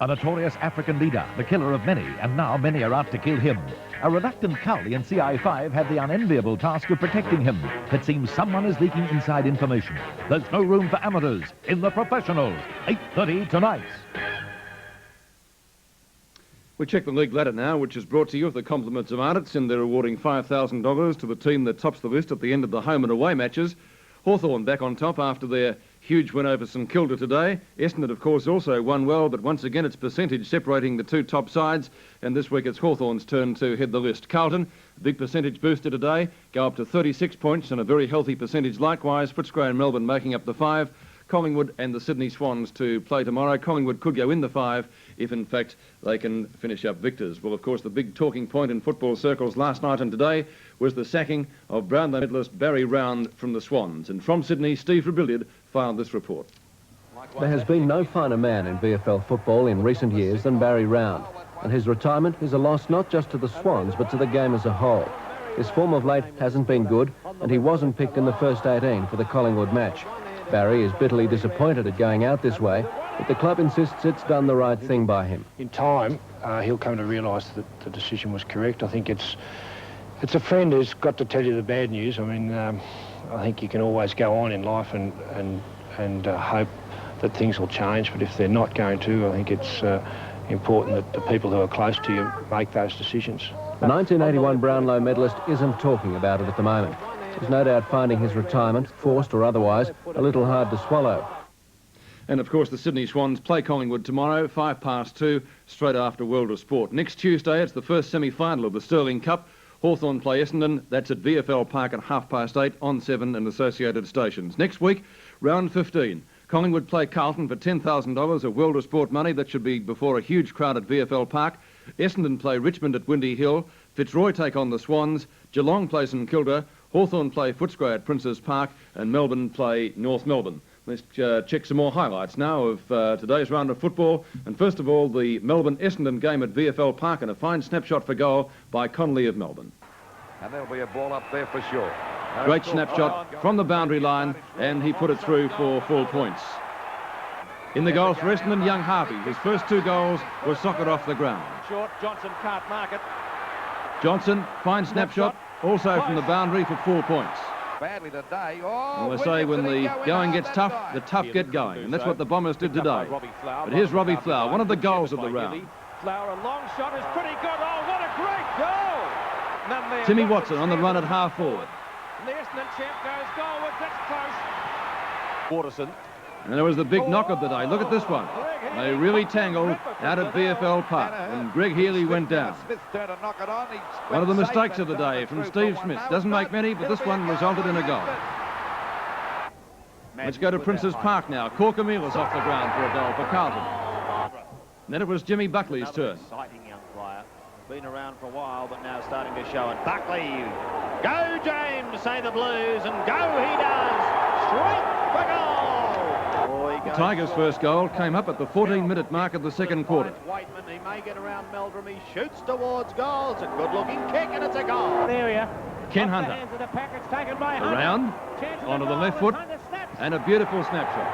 A notorious African leader, the killer of many, and now many are out to kill him. A reluctant Cowley in CI5 had the unenviable task of protecting him. It seems someone is leaking inside information. There's no room for amateurs in The Professionals, 8:30 tonight. We check the league ladder now, which is brought to you with the compliments of Arnott's, and they're awarding $5,000 to the team that tops the list at the end of the home and away matches. Hawthorn back on top after their huge win over St Kilda today. Essendon, of course, also won well, but once again it's percentage separating the 2 top sides, and this week it's Hawthorn's turn to head the list. Carlton, a big percentage booster today, go up to 36 points and a very healthy percentage likewise. Footscray and Melbourne making up the 5. Collingwood and the Sydney Swans to play tomorrow. Collingwood could go in the 5 if, in fact, they can finish up victors. Well, of course, the big talking point in football circles last night and today was the sacking of Brownlow medalist Barry Round from the Swans. And from Sydney, Steve Rebillard filed this report. There has been no finer man in VFL football in recent years than Barry Round, and his retirement is a loss not just to the Swans but to the game as a whole. His form of late hasn't been good, and he wasn't picked in the first 18 for the Collingwood match. Barry is bitterly disappointed at going out this way, but the club insists it's done the right thing by him. In time, he'll come to realise that the decision was correct. I think it's a friend who's got to tell you the bad news. I mean, I think you can always go on in life and hope that things will change, but if they're not going to, I think it's important that the people who are close to you make those decisions. The 1981 Brownlow medalist isn't talking about it at the moment. He's no doubt finding his retirement, forced or otherwise, a little hard to swallow. And, of course, the Sydney Swans play Collingwood tomorrow, 2:05, straight after World of Sport. Next Tuesday, it's the first semi-final of the Sterling Cup. Hawthorn play Essendon. That's at VFL Park at 8:30 on 7 and associated stations. Next week, round 15. Collingwood play Carlton for $10,000 of World of Sport money. That should be before a huge crowd at VFL Park. Essendon play Richmond at Windy Hill. Fitzroy take on the Swans. Geelong play St.Kilda. Hawthorn play Footscray at Princes Park. And Melbourne play North Melbourne. Let's check some more highlights now of today's round of football. And first of all, the Melbourne-Essendon game at VFL Park, and a fine snapshot for goal by Connolly of Melbourne. And there'll be a ball up there for sure. Great snapshot from the boundary line, and he put it through for full points. In the goal for Essendon, young Harvey. His first 2 goals were soccered off the ground. Short, Johnson can't mark it. Johnson, fine snapshot, also from the boundary for 4 points. Badly today. Oh, well, they say when the going gets tough, the tough get going, and that's what the Bombers did today. But here's Robbie Flower, one of the goals of the round. Flower, a long shot is pretty good. Oh, what a great goal! Timmy Watson on the run at half forward. The Essendon champ goes goalwards. That's close. Waterson. And there was the big knock of the day. Look at this one. They really tangled out at VFL Park, and Greg Healy went down. One of the mistakes of the day from Steve Smith. Doesn't make many, but this one resulted in a goal. Let's go to Princes Park now. Corkamilas off the ground for a goal for Carlton. And then it was Jimmy Buckley's turn. Exciting young player. Been around for a while, but now starting to show it. Buckley, go James, say the Blues, and go he does. Straight for goal. The Tigers' first goal came up at the 14-minute mark of the second quarter. Whiteman, he may get around Meldrum. He shoots towards goal. It's a good-looking kick, and it's a goal. There we are. Ken Hunter. Around, onto the left foot, and a beautiful snapshot.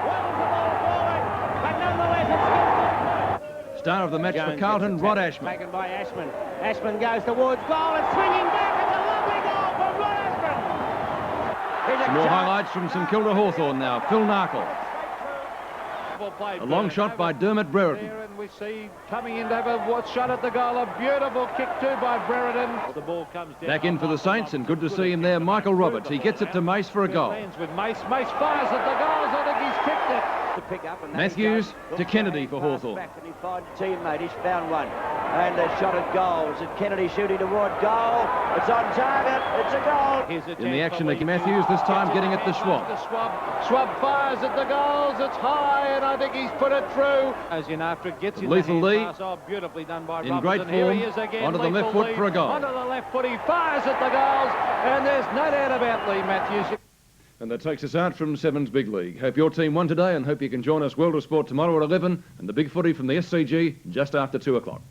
Star of the match for Carlton, Rod Ashman. Taken by Ashman. Ashman goes towards goal and swinging back. It's a lovely goal for Rod Ashman. Some more highlights from St Kilda Hawthorn now. Phil Narkle. A long shot by Dermot Brereton. And we see coming in to have a shot at the goal. A beautiful kick too by Brereton. The ball comes down. Back in for the Saints, and good to see him there. Michael Roberts. He gets it to Mace for a goal. With Mace. Mace fires at the goals. I think he's kicked it. To pick up and Matthews to Kennedy for Hawthorn. Back and he finds a teammate. He's found one. And a shot at goal. Is it Kennedy shooting toward goal? It's on target. It's a goal. In the action, Nicky Matthews, this time getting it to Schwab. Schwab fires at the goals. It's high, and I think he's put it through. As in after it gets in Lethal the Lee pass. Oh, beautifully done by in Robertson. great form. Here he is again. Onto the left foot for a goal. Onto the left foot. He fires at the goals, and there's no doubt about Lee Matthews. And that takes us out from Seven's Big League. Hope your team won today, and hope you can join us World of Sport tomorrow at 11, and the big footy from the SCG just after 2 o'clock.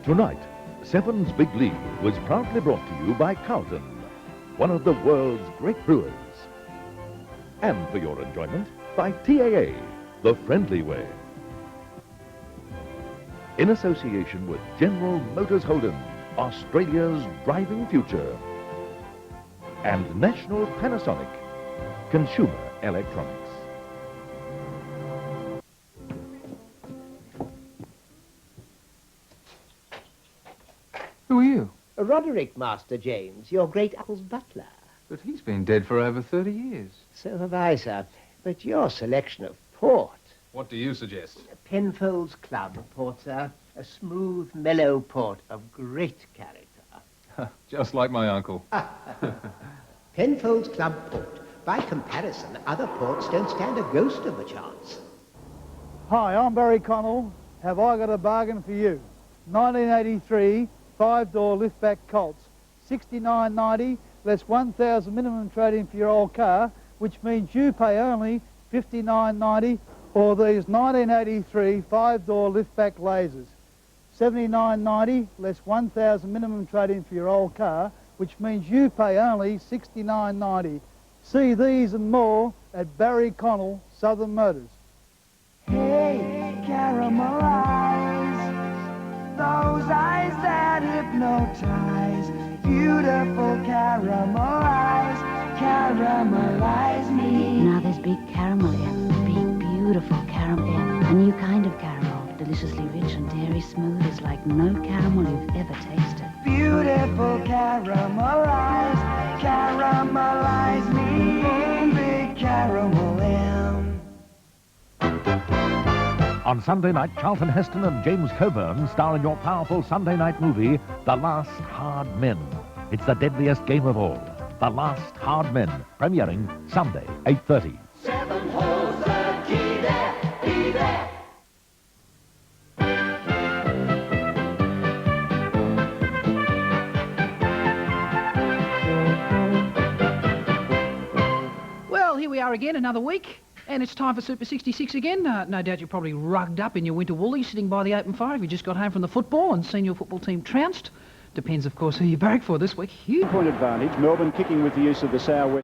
Tonight, Seven's Big League was proudly brought to you by Carlton, one of the world's great brewers. And for your enjoyment, by TAA, the friendly way. in association with General Motors Holden, Australia's driving future, and National Panasonic, consumer electronics. Who are you? Roderick, Master James, your great-uncle's butler. But he's been dead for over 30 years. So have I, sir. But your selection of port. What do you suggest? Penfold's Club port, sir. A smooth, mellow port of great character. Just like my uncle. Penfold's Club port. By comparison, other ports don't stand a ghost of a chance. Hi, I'm Barry Connell. Have I got a bargain for you? 1983 5-door liftback Colts. $69.90 less $1,000 minimum trade-in for your old car, which means you pay only $59.90, or these 1983 5-door liftback lasers. $79.90 less $1,000 minimum trade-in for your old car, which means you pay only $69.90. See these and more at Barry Connell, Southern Motors. Hey, caramelize those eyes that hypnotize. Beautiful caramelize, caramelize me. Now there's big caramel here, big beautiful caramel here. A new kind of caramel, deliciously rich and dairy smooth. It's like no caramel you've ever tasted. Beautiful caramelize, caramelize me. Big caramel M. On Sunday night, Charlton Heston and James Coburn star in your powerful Sunday night movie, The Last Hard Men. It's the deadliest game of all. The Last Hard Men, premiering Sunday, 8:30. 7 holes the key there, be there. Well, here we are again, another week. And it's time for Super 66 again. No doubt you're probably rugged up in your winter woolies sitting by the open fire if you just got home from the football and seen your football team trounced. Depends, of course, who you barrack for this week. Huge point advantage. Melbourne kicking with the use of the sour wet.